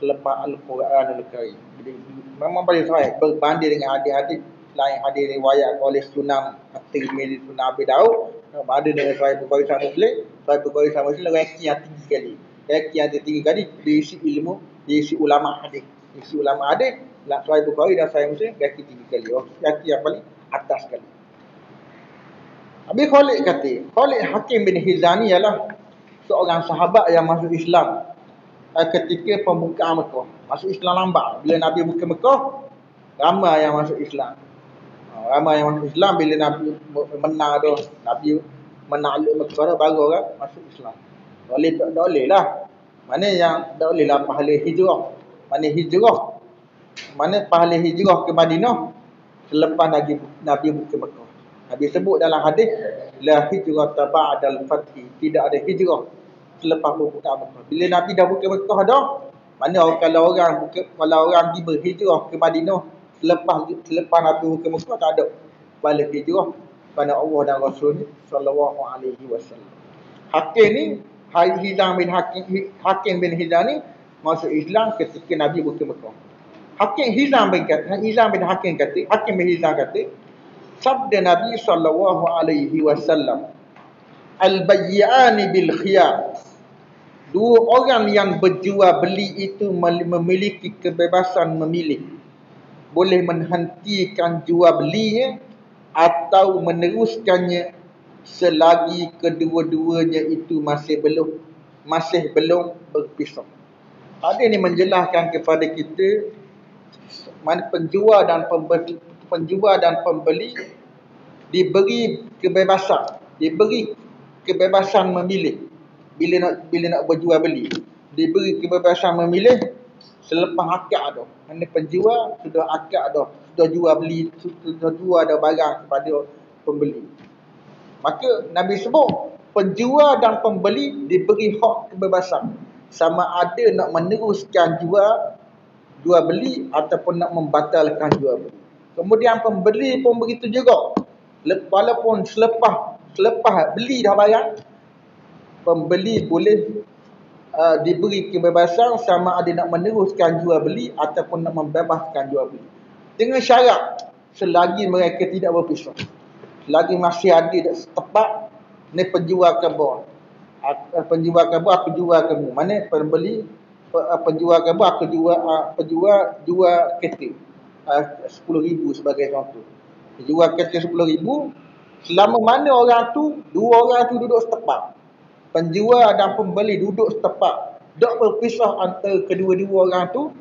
selepas Al-Quranul Karim. Jadi memang paling sahih berbanding dengan hadis-hadis lain, hadis riwayat oleh Sunan At-Tirmidzi, Sunan Abi Daud, ada dengan Sahih Bukhari dan Muslim. Sahih Bukhari dan Muslim ranking yang tinggi sekali. Ranking yang tinggi sekali diisi ilmu, diisi ulama hadis. Diisi ulama hadis, Sahih Bukhari dan Sahih Muslim ranking tinggi sekali. Ranking yang paling atas sekali. Habis Khalid kata, Khalid Hakim bin Hizam ialah seorang sahabat yang masuk Islam ketika pembukaan Mekah. Masuk Islam lambat. Bila Nabi buka Mekah, ramai yang masuk Islam. Ramai yang masuk Islam bila Nabi menang tu. Nabi menakluk Mekah tu, baru orang masuk Islam. Tak boleh lah. Mana yang tak boleh lah pahala hijrah. Mana pahala hijrah ke Madinah selepas Nabi buka Mekah. Nabi sebut dalam hadis, la hijrata ba'dal fathi, tidak ada hijrah selepas buka Mekah. Bila Nabi dah buka Mekah dah, mana kalau orang pergi berhijrah ke Madinah selepas Nabi buka Mekah, tak ada balik hijrah pada Allah dan Rasul sallallahu alaihi wasallam. Hakim ni, Hakim bin Hizam ni masuk Islam ketika Nabi buka Mekah. Hakim bin Hizam kata, sabda Nabi sallallahu alaihi wasallam, al-bay'ani bil khiyar. Dua orang yang berjual beli itu memiliki kebebasan memilih. Boleh menghentikan jual belinya atau meneruskannya selagi kedua-duanya itu masih belum berpisah. Hadis ini menjelaskan kepada kita mana penjual dan pembeli diberi kebebasan memilih bila nak berjual beli. Diberi kebebasan memilih selepas akad tu. Mana penjual sudah akad dah sudah jual beli, sudah jual dah barang kepada pembeli. Maka Nabi sebut penjual dan pembeli diberi hak kebebasan, sama ada nak meneruskan jual beli ataupun nak membatalkan jual beli. Kemudian pembeli pun begitu juga. Walaupun selepas beli dah barang, pembeli boleh diberi kebebasan sama ada nak meneruskan jual beli ataupun nak membebaskan jual beli. Dengan syarat selagi mereka tidak berpisah. Selagi masih ada tempat ni penjual kabar. Penjual kabar aku jual kamu. Mana pembeli penjual kabar aku jual kereta. 10,000 sebagai contoh. Jual kereta 10,000, selama mana dua orang tu duduk setempat. Penjual dan pembeli duduk setempat, tak berpisah antara kedua-dua orang tu,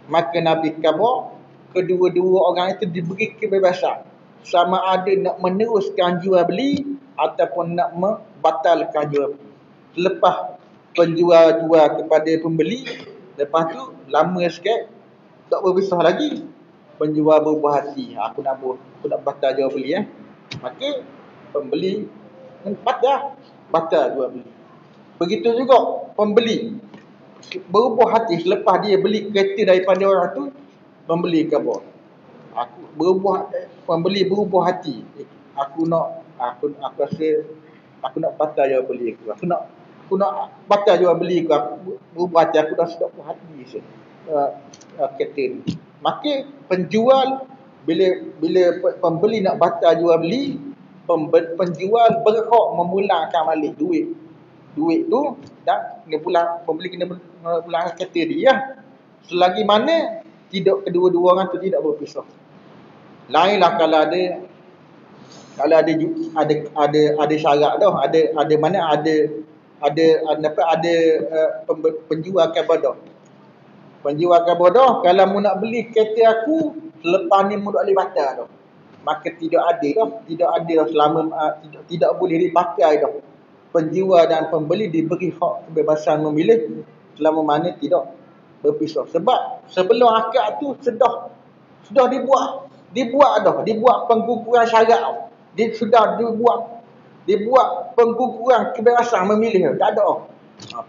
maka Nabi khabar kedua-dua orang itu diberi kebebasan sama ada nak meneruskan jual beli ataupun nak membatalkan jual beli. Selepas penjual jual kepada pembeli, lepas tu lama sikit tak berpisah lagi, penjual berbuah hati, aku nak batal jual beli, maka pembeli batal jual beli. Begitu juga pembeli berbuah hati selepas dia beli kereta daripada orang tu, pembeli khabar, pembeli berbuah hati, aku rasa aku nak batal jual beli aku nak batal jual beli aku berbuah hati, aku dah sedap puas hati kereta ni. Maka penjual bila pembeli nak batal jual beli, penjual berhak memulangkan balik duit tu, dan pembeli kena pulang kereta dia, selagi mana kedua-dua orang tu tidak berpisah. Lainlah kalau ada syarat dah, ada penjual kabar dah. Penjual kabar dah, kalau mu nak beli kereta aku selepas ni mu tak boleh batal dah. Maka tidak ada selama tidak boleh dipakai dah. Penjual dan pembeli diberi hak kebebasan memilih selama mana tidak berpisah. Sebab sebelum akad tu sudah dibuat pengguguran syarat. Sudah dibuat pengguguran kebebasan memilih. Tak ada.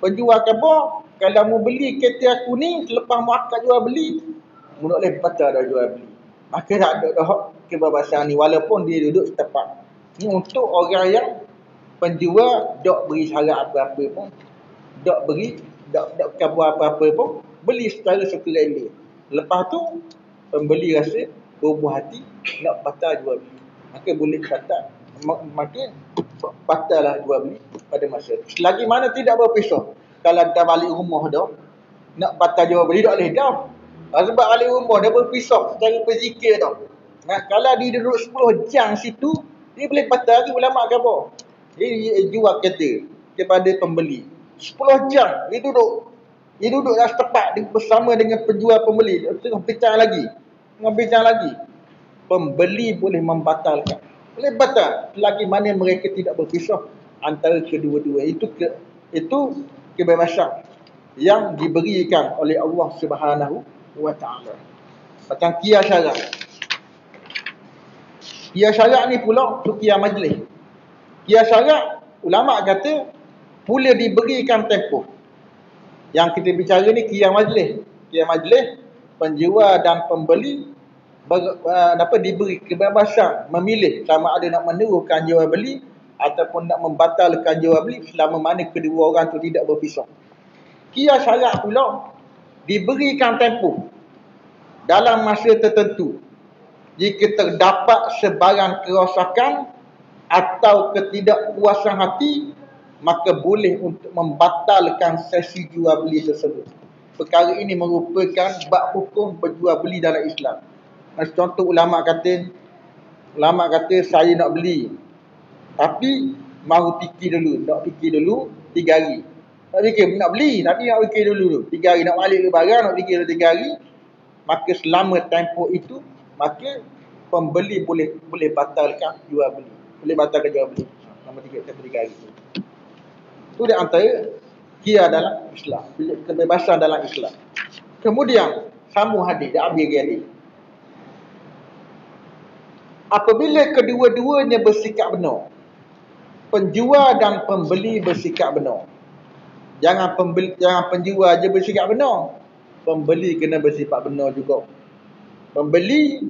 Penjual khabar, kalau mu beli kereta aku ni selepas mu akad jual beli, mu tak boleh batal dah jual beli. Maka tak ada hak kebebasan ni walaupun dia duduk setempat. Ni untuk orang yang penjual tak beri syarat apa-apa pun, tak khabar apa-apa pun, beli secara sukarela. Lepas tu pembeli rasa berbuah hati nak batal jual beli, maka boleh batallah jual beli pada masa tu. Selagi mana tidak berpisah. Kalau dah balik rumah dah, nak batal jual beli tak boleh dah. Sebab balik rumah dah berpisah secara fizikal dah. Kalau dia duduk 10 jam situ, dia boleh batal lagi ulama khabar. Dia jual kereta kepada pembeli 10 jam, dia duduk dalam setempat bersama dengan penjual pembeli, tengah bincang lagi. Pembeli boleh membatalkan, boleh batal selagi mana mereka tidak berpisah antara kedua-dua. Itu kebebasan yang diberikan oleh Allah Subhanahu wa taala. Macam qiyas syarat. Qiyas syarat ni pula tu qiyas majlis. Qiyas syarat, ulama kata boleh diberikan tempoh. Yang kita bicara ni qiyas majlis. Qiyas majlis, penjual dan pembeli diberi kebebasan memilih sama ada nak meneruskan jual beli ataupun nak membatalkan jual beli selama mana kedua orang tu tidak berpisah. Qiyas syarat pula diberikan tempoh dalam masa tertentu. Jika terdapat sebarang kerosakan atau ketidakpuasan hati, maka boleh untuk membatalkan sesi jual beli tersebut. Perkara ini merupakan bab hukum berjual beli dalam Islam. Contoh ulama kata saya nak beli, tapi mahu fikir dulu, 3 hari. Nak beli tapi nak fikir dulu 3 hari, nak balik ke barang nak fikir dulu 3 hari. Maka selama tempoh itu, maka pembeli boleh batalkan jual beli. Boleh batalkan jual beli selama 3 hari itu. Itu di antara qiyas dalam Islam, kebebasan dalam Islam. Kemudian sambung hadis, dia ambil hadis. Apabila kedua-duanya bersikap benar, penjual dan pembeli bersikap benar. Jangan penjual je bersikap benar, pembeli kena bersifat benar juga. Pembeli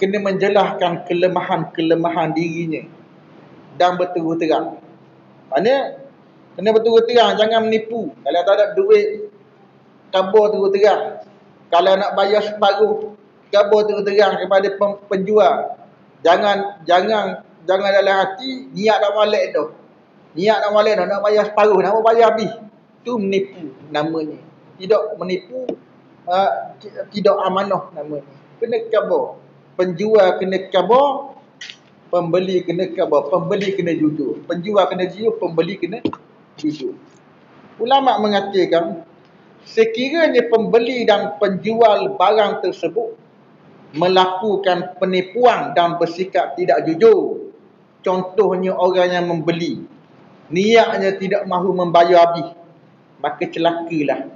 kena menjelaskan kelemahan-kelemahan dirinya dan berterus terang. Maknanya kena berterus terang, jangan menipu. Kalau tak ada duit, tabur terus terang. Kalau nak bayar separuh, tabur terus terang kepada penjual. Jangan dalam hati niat nak balik tu. Niat nak balik dah, nak bayar separuh, nak bayar habis. Itu menipu namanya. Tidak menipu, tidak amanah namanya. Kena khabar. Penjual kena khabar, pembeli kena khabar. Pembeli kena jujur. Penjual kena jujur, pembeli kena jujur. Ulama mengatakan, sekiranya pembeli dan penjual barang tersebut melakukan penipuan dan bersikap tidak jujur, contohnya orang yang membeli, niatnya tidak mahu membayar habis, maka celakalah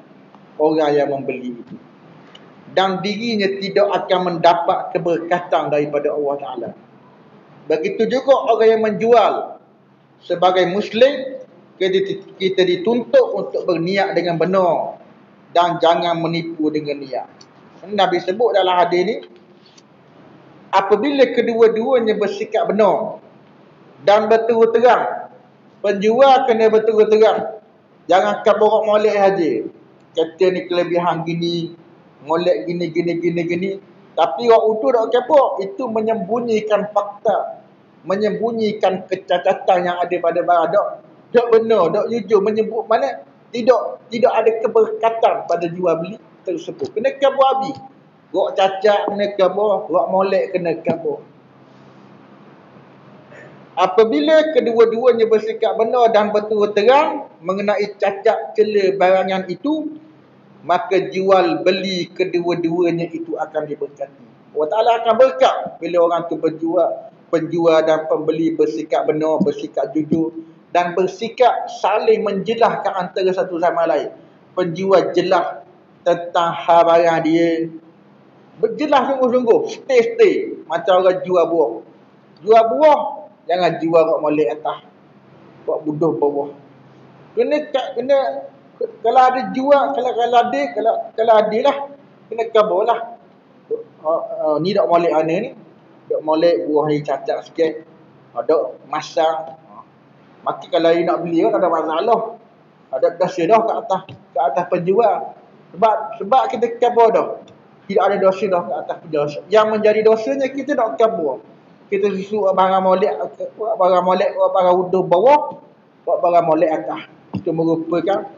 orang yang membeli itu, dan dirinya tidak akan mendapat keberkatan daripada Allah Ta'ala. Begitu juga orang yang menjual. Sebagai Muslim, kita dituntut untuk berniat dengan benar dan jangan menipu dengan niat. Nabi sebut dalam hadis ni, apabila kedua-duanya bersikap benar dan berterus terang, penjual kena berterus terang. Jangan kabarak molek saja. Kata ni kelebihan gini, molek gini. Tapi orang utuh tak kabarak, itu menyembunyikan fakta, menyembunyikan kecacatan yang ada pada barang. Tak benar, tak jujur, menyebut mana tidak ada keberkatan pada jual beli tersebut. Kena kabar habis. Rok cacat kena kabar, rok molek kena kabar. Apabila kedua-duanya bersikap benar dan berterus terang mengenai cacat cela barangan itu, maka jual beli kedua-duanya itu akan diberkati. Allah Ta'ala akan berkat bila orang tu penjual dan pembeli bersikap benar, bersikap jujur dan bersikap saling menjelaskan antara satu sama lain. Penjual jelas tentang hal barang dia, berjelas sungguh-sungguh, stay macam orang jual buah. Jual buah, jangan jual kat molek atas, buat buduh bawah. Kena kalau ada jual, kalau ada lah, kena kabarlah. Ni dak molek ana ni, dak molek buah ni cacat sikit, dak masang. Maka kalau you nak beli tak ada masalah. Ada dosa dah ke atas penjual. Sebab kita kabar dah. Tidak ada dosa dah ke atas penjual. Yang menjadi dosanya kita nak kabar. Kita susu barang molek, barang uduh bawah, barang molek atas. Itu merupakan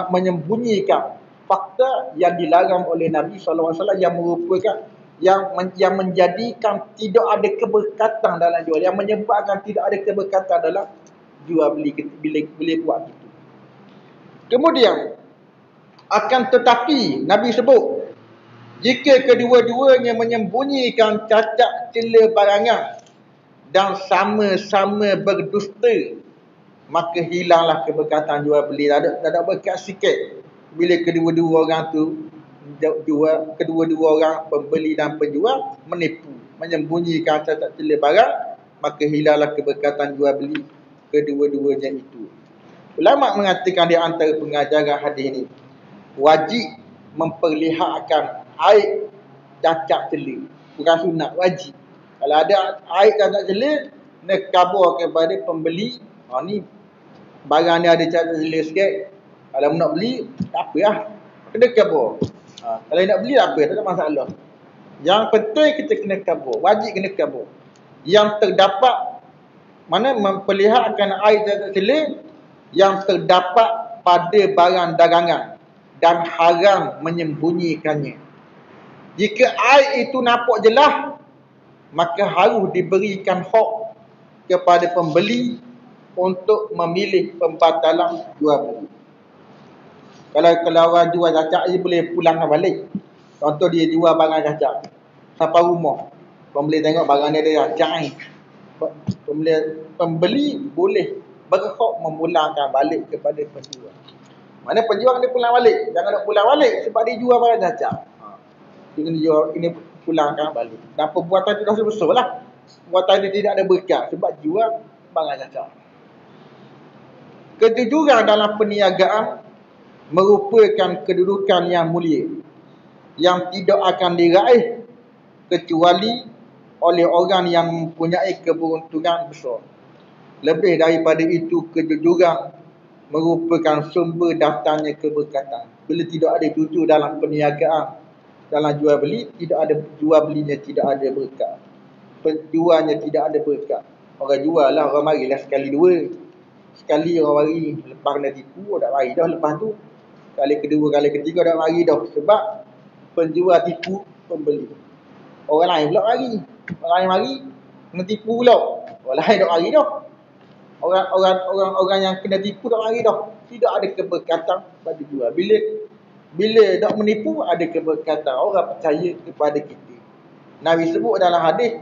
menyembunyikan fakta yang dilarang oleh Nabi SAW, yang merupakan yang menjadikan tidak ada keberkatan dalam jual, yang menyebabkan tidak ada keberkatan dalam jual beli bila buat gitu. Kemudian akan tetapi Nabi sebut, jika kedua-duanya menyembunyikan cacat cela barangan dan sama-sama berdusta, maka hilanglah keberkatan jual beli. Tak ada berkat sikit bila kedua-dua orang tu kedua-dua orang pembeli dan penjual menipu, menyembunyikan cacat cela barang, maka hilanglah keberkatan jual beli kedua-duanya itu. Ulama mengatakan di antara pengajaran hadis ini, wajib memperlihatkan aib cacat cela, bukan sunat, wajib. Kalau ada aib cacat cela, kena khabar kepada pembeli, ni barang ni ada cacat cela sikit, kalau nak beli tak apalah, kena khabar. Kalau nak beli apa, tak ada masalah. Yang penting kita kena khabar, wajib kena khabar. Yang terdapat, mana memperlihatkan aib cacat cela yang terdapat pada barang dagangan dan haram menyembunyikannya. Jika aib itu nampak jelas, maka harus diberikan hak kepada pembeli untuk memilih pembatalan jual beli. Kalau orang jual cacat, dia boleh pulangkan balik. Contoh dia jual barang cacat sampai rumah, pembeli tengok barang dia ada cacat, pembeli boleh berhak memulangkan balik kepada penjual. Mana penjual dia pulang balik, jangan nak pulang balik sebab dia jual barang cacat. Dia kena jual, ini pulangkan balik. Dan perbuatan itu dosa besar lah. Perbuatan itu tidak ada berkat sebab jual barang cacat. Kejujuran dalam perniagaan merupakan kedudukan yang mulia yang tidak akan diraih kecuali oleh orang yang mempunyai keberuntungan besar. Lebih daripada itu, kejujuran merupakan sumber datangnya keberkatan. Bila tidak ada jujur dalam perniagaan, dalam jual beli, tidak ada jual belinya, tidak ada berkat. Penjualnya tidak ada berkat. Orang jual lah, orang marilah sekali dua. Sekali orang mari, lepas kena tipu, tak mari dah lepas tu. Kali kedua, kali ketiga tak mari dah. Sebab penjual tipu pembeli. Orang lain pula mari. Orang lain mari, kena tipu pula. Orang lain tak mari dah. Orang yang kena tipu tak mari dah. Tidak ada keberkatan pada jual. Bila tak menipu, ada keberkatan. Orang percaya kepada kita. Nabi sebut dalam hadis,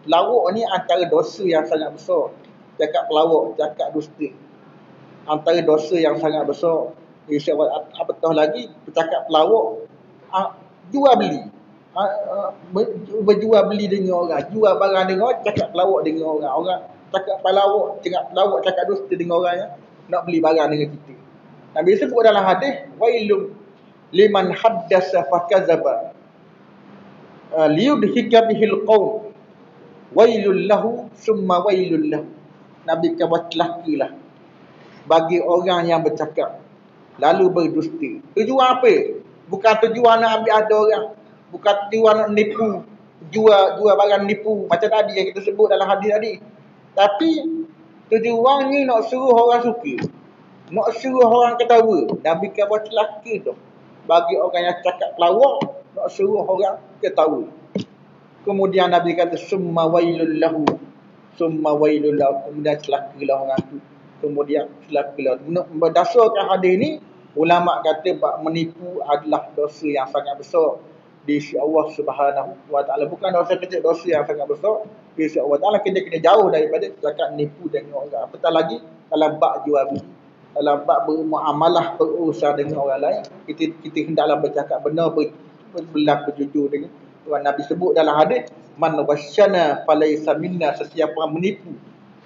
pelawak ni antara dosa yang sangat besar. Cakap pelawak, cakap dusta. Antara dosa yang sangat besar. Apatah lagi, bercakap pelawak, jual beli. Berjual beli dengan orang. Jual barang dengan orang, cakap pelawak dengan orang. Orang cakap pelawak, cakap dusta dengan orang yang nak beli barang dengan kita. Nabi sebut dalam hadis, wailun liman haddasa fakazaba liyudhika bihil qawm wailul lahu summa wailul lahu. Nabi kata celakalah bagi orang yang bercakap lalu berdusta. Tujuan apa? Bukan tujuan nak ambil ada orang, bukan tujuan nak nipu, jual barang nipu macam tadi yang kita sebut dalam hadis tadi. Tapi tujuannya nak suruh orang suka, nak suruh orang ketawa. Nabi kata celaka tu bagi orang yang cakap pelawak, nak suruh orang ketawa. Kemudian Nabi kata summa wailul lahu, summa wailul lahu, kemudian celakalah orang tu. Kemudian celakalah. Berdasarkan hadis ni, ulama kata menipu adalah dosa yang sangat besar di sisi Allah Subhanahu wa taala. Bukan dosa kecil, dosa yang sangat besar di sisi Allah Taala. Kita kena jauh daripada cakap menipu dengan orang. Apatah lagi dalam bab jual beli, dalam bab bermuamalah, berurusan dengan orang lain, kita hendaklah bercakap benar, berlaku jujur dengan Tuhan. Nabi sebut dalam hadis, man wasyana falaysa minna, sesiapa yang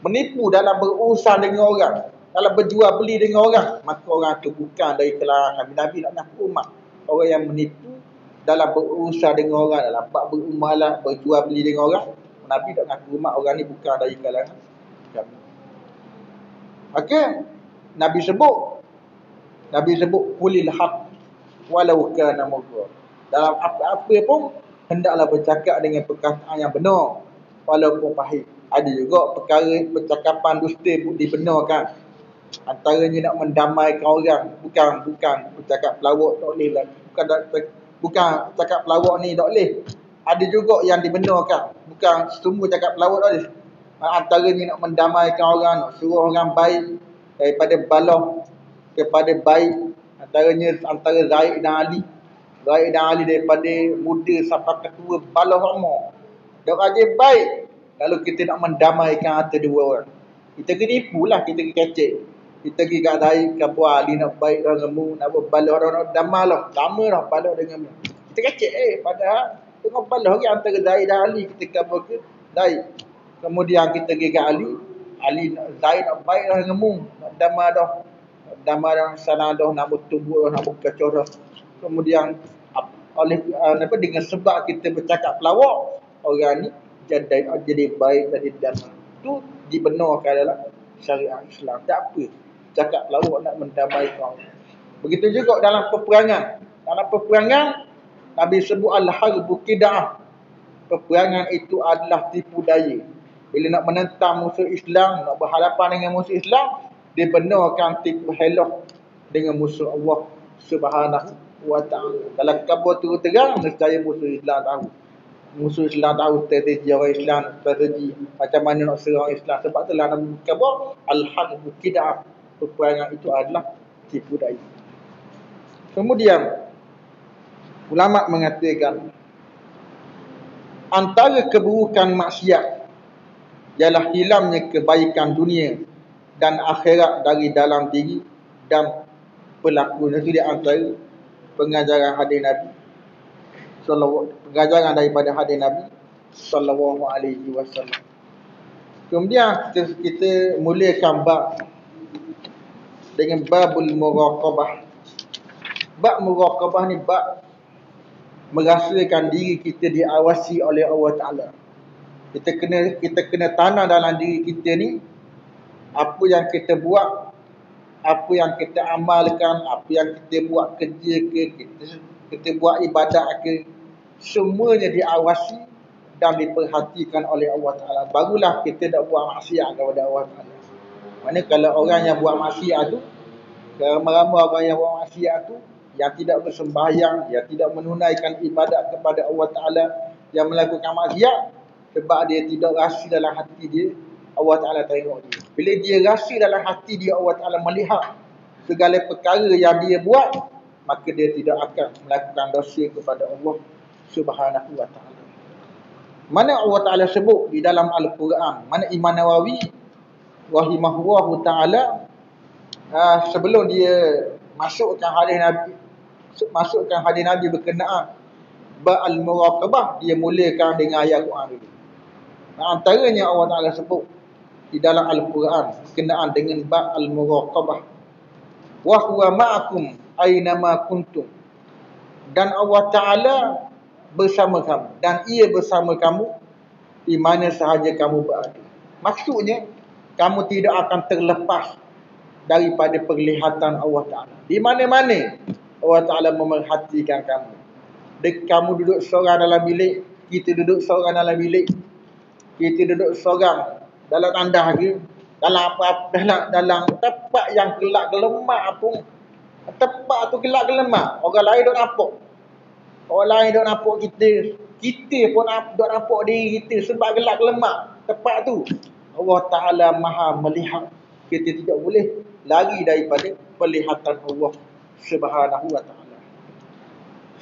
menipu dalam berurusan dengan orang, dalam berjual beli dengan orang, maka orang itu bukan dari kalangan kami. Nabi nak ngaku umat orang yang menipu dalam berurusan dengan orang, dalam bab berumalah, berjual beli dengan orang. Nabi tak ngaku umat orang ni bukan dari kalangan kami. Maka Nabi sebut qulil haq walau kana murra. Dalam apa-apa pun hendaklah bercakap dengan perkataan yang benar walaupun pahit. Ada juga perkara percakapan dusta pun dibenarkan. Antaranya nak mendamaikan orang, bukan bercakap pelawak tak boleh lah. Bukan cakap pelawak ni tak boleh. Ada juga yang dibenarkan. Bukan semua cakap pelawak tak boleh. Antaranya nak mendamaikan orang, nak suruh orang baik daripada balah kepada baik. Antara Zaid dan Ali. Zaid dan Ali daripada muda sampai ketua balah lama. Dia rajin baik. Kalau kita nak mendamaikan antara dua orang, kita pergi tipu lah, kita pergi kecek. Kita pergi kat Zaid, kat Ali nak baik dengan mu, nak balah orang, nak damai lah. Sama lah balah dengan mu. Kita kecek padahal tengok balah lagi antara Zaid dan Ali. Kita kabur ke Zaid. Kemudian kita pergi kat Ali, Zaid nak baik lah dengan mu, nak damai dah. Nak damai dah sana dah, nak bertubuh dah, nak berkacau dah. Kemudian dengan sebab kita bercakap pelawak, orang ni jadi baik, jadi damai. Itu dibenarkan dalam syariat Islam. Tak apa cakap pelawak nak mendamaikan. Begitu juga dalam peperangan. Dalam peperangan Nabi sebut al-harbu qid'ah. Peperangan itu adalah tipu daya. Bila nak menentang musuh Islam, nak berhadapan dengan musuh Islam, dibenarkan tipu helak dengan musuh Allah Subhanahu wa ta'ala. Kalau kabur terang, nescaya musuh Islam tahu. Musuh Islam tahu strategi orang Islam, strategi macam mana nak serang Islam. Sebab itulah Nabi kabur al-harbu qid'ah. Peperangan itu adalah tipu daya. Kemudian ulama mengatakan antara keburukan maksiat ialah hilangnya kebaikan dunia dan akhirat dari dalam diri dan pelakunya. Itu di antara pengajaran hadis Nabi. pengajaran daripada hadis Nabi sallallahu alaihi wasallam. Kemudian kita mulakan bab dengan babul muraqabah. Bab muraqabah ni bab merasakan diri kita diawasi oleh Allah Taala. Kita kena tanam dalam diri kita ni apa yang kita buat, apa yang kita amalkan, apa yang kita buat kerja ke, kita buat ibadat ke, semuanya diawasi dan diperhatikan oleh Allah Taala. Barulah kita tak buat maksiat kepada Allah Taala. Mana kalau orang yang buat maksiat tu, ramai-ramai orang yang buat maksiat tu, yang tidak bersembahyang, yang tidak menunaikan ibadat kepada Allah Taala, yang melakukan maksiat, sebab dia tidak rasa dalam hati dia, Allah Taala tengok dia. Bila dia rasa dalam hati dia, Allah Taala melihat segala perkara yang dia buat, maka dia tidak akan melakukan dosa kepada Allah Subhanahu wa Taala. Mana Allah Taala sebut di dalam Al-Quran, mana Imam Nawawi rahimahullahu taala sebelum dia masukkan hadis Nabi berkenaan bab al-muraqabah, dia mulakan dengan ayat Quran dulu. Antaranya Allah Taala sebut di dalam Al-Quran berkenaan dengan bab al-muraqabah, wa huwa ma'akum aynama kuntum, dan Allah Taala bersama kamu, dan ia bersama kamu di mana sahaja kamu berada. Maksudnya kamu tidak akan terlepas daripada penglihatan Allah Taala. Di mana-mana Allah Taala memerhatikan kamu. Kamu duduk seorang dalam bilik, kita duduk seorang dalam bilik, kita duduk seorang dalam tandas ke, dalam apa, dalam tempat yang gelap gelemak pun, tempat tu gelap gelemak, orang lain duk nampak. Orang lain duk nampak kita pun duk nampak diri kita sebab gelap gelemak tempat tu. Allah Taala Maha melihat. Kita tidak boleh lari daripada penglihatan Allah Subhanahu wa Taala.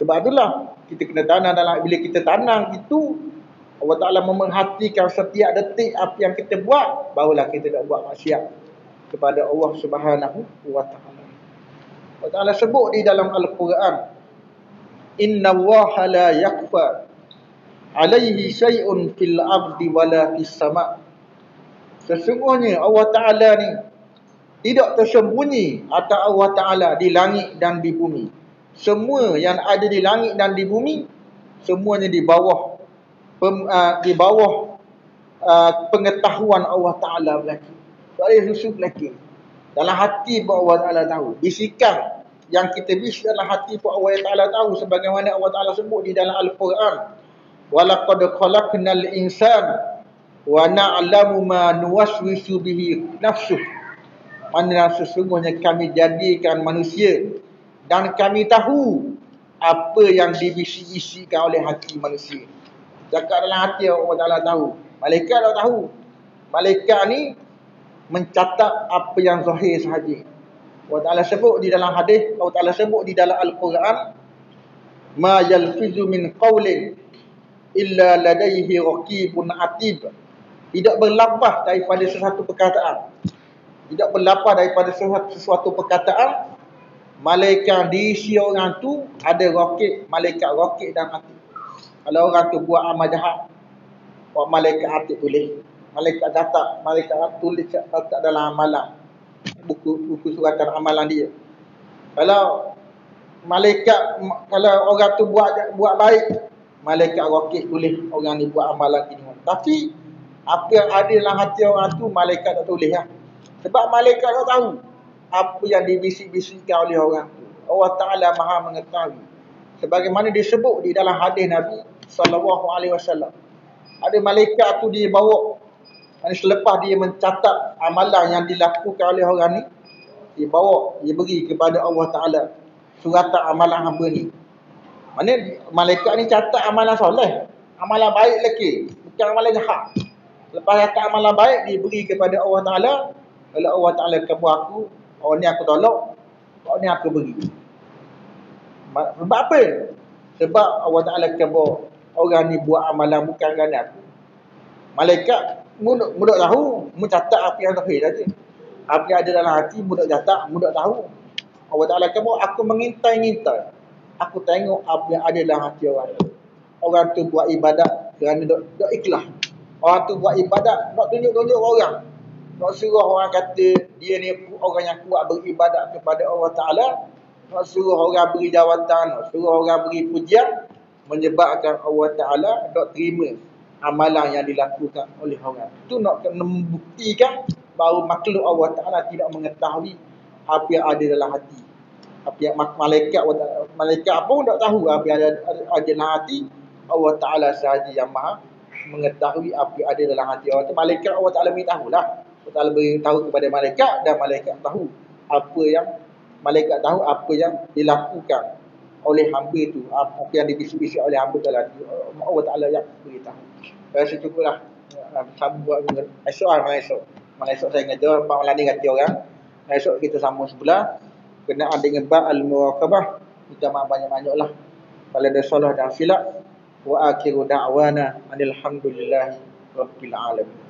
Sebab itulah kita kena tanam dalam, bila kita tanam itu, Allah Taala memerhatikan setiap detik apa yang kita buat, barulah kita tak buat maksiat kepada Allah Subhanahu wa Taala. Allah Taala sebut di dalam Al-Quran, Inna Allaha la yakfa alaihi syai'un fil ardi wala fis sama'. Sesungguhnya Allah Ta'ala ni tidak tersembunyi atas Allah Ta'ala di langit dan di bumi. Semua yang ada di langit dan di bumi, semuanya di bawah pengetahuan Allah Ta'ala berlaku. Tak ada susu berlaku. Dalam hati pun Allah Ta'ala tahu. Bisikan yang kita bisik dalam hati pun Allah Ta'ala tahu. Sebagaimana Allah Ta'ala sebut di dalam Al-Quran, وَلَقَدْ خَلَقْنَا الْإِنسَانَ وَنَعْلَمُ مَا نُوَسْوِسُ بِهِ نَفْسُهُ. Mana sesungguhnya kami jadikan manusia dan kami tahu apa yang dibisik-bisikkan oleh hati manusia. Cakap dalam hati Allah Ta'ala tahu. Malaikat tak tahu. Malaikat ni mencatat apa yang zahir sahaja. Allah Ta'ala sebut di dalam hadis, Allah Ta'ala sebut di dalam Al-Quran, ma yalfizu min qawlin illa ladaihi raqibun atib. Tidak berlapah daripada sesuatu perkataan. Tidak berlapah daripada sesuatu perkataan, malaikat diisi orang tu ada raqib, malaikat raqib dan atib. Kalau orang tu buat amal jahat, malaikat atib tulis. Malaikat catat, malaikat tulis kat dalam amalan, buku suratan amalan dia. Kalau orang tu buat baik, malaikat raqib tulis orang ni buat amalan ini. Tapi apa yang ada dalam hati orang tu, malaikat tak tulis lah. Sebab malaikat tak tahu apa yang dibisik-bisikkan oleh orang tu. Allah Ta'ala Maha mengetahui. Sebagaimana disebut di dalam hadis Nabi sallallahu alaihi wasallam. Ada malaikat tu dia bawa, selepas dia mencatat amalan yang dilakukan oleh orang ni, dia bawa, dia beri kepada Allah Ta'ala suratan amalan hamba ni. Mana malaikat ni catat amalan soleh, amalan baik lagi, bukan amalan jahat. Lepas catat amalan baik, dia beri kepada Allah Ta'ala. Kalau Allah Ta'ala kabur aku, orang ni aku tolak, orang ni aku beri. Sebab apa? Sebab Allah Ta'ala kabur orang ni buat amalan bukan kerana aku. Malaikat mudah tahu, mencatat apa yang zahir saja. Apa yang ada dalam hati mudah catat, mudah tahu. Allah Ta'ala kabur, aku mengintai-ngintai. Aku tengok apa yang ada dalam hati orang. Orang tu buat ibadat kerana dok ikhlas. Orang tu buat ibadat nak tunjuk-tunjuk orang. Nak suruh orang kata dia ni orang yang kuat beribadat kepada Allah Ta'ala. Nak suruh orang beri jawatan, nak suruh orang beri pujian, menyebabkan Allah Ta'ala dok terima amalan yang dilakukan oleh orang. Itu nak kena membuktikan bahawa makhluk Allah Ta'ala tidak mengetahui apa yang ada dalam hati. Apa yang malaikat pun tak tahu apa yang ada dalam hati. Allah Ta'ala sahaja yang maha mengetahui apa yang ada dalam hati orang tu. Malaikat Allah Ta'ala beritahu lah. Allah Ta'ala beritahu kepada malaikat, dan malaikat tahu apa yang dilakukan oleh hamba itu, apa yang dibisik-bisik oleh hamba dalam hati. Allah Ta'ala yang beritahu. Saya rasa cukuplah. Sambung buat esok lah, malam esok saya ngajar Pak Melani kata orang. Esok kita sambung sebelah kenaan dengan bab al-muraqabah. Kita banyak-banyak lah kalau ada salah dan silap. Wa akhiru da'wana alhamdulillahi rabbil alamin.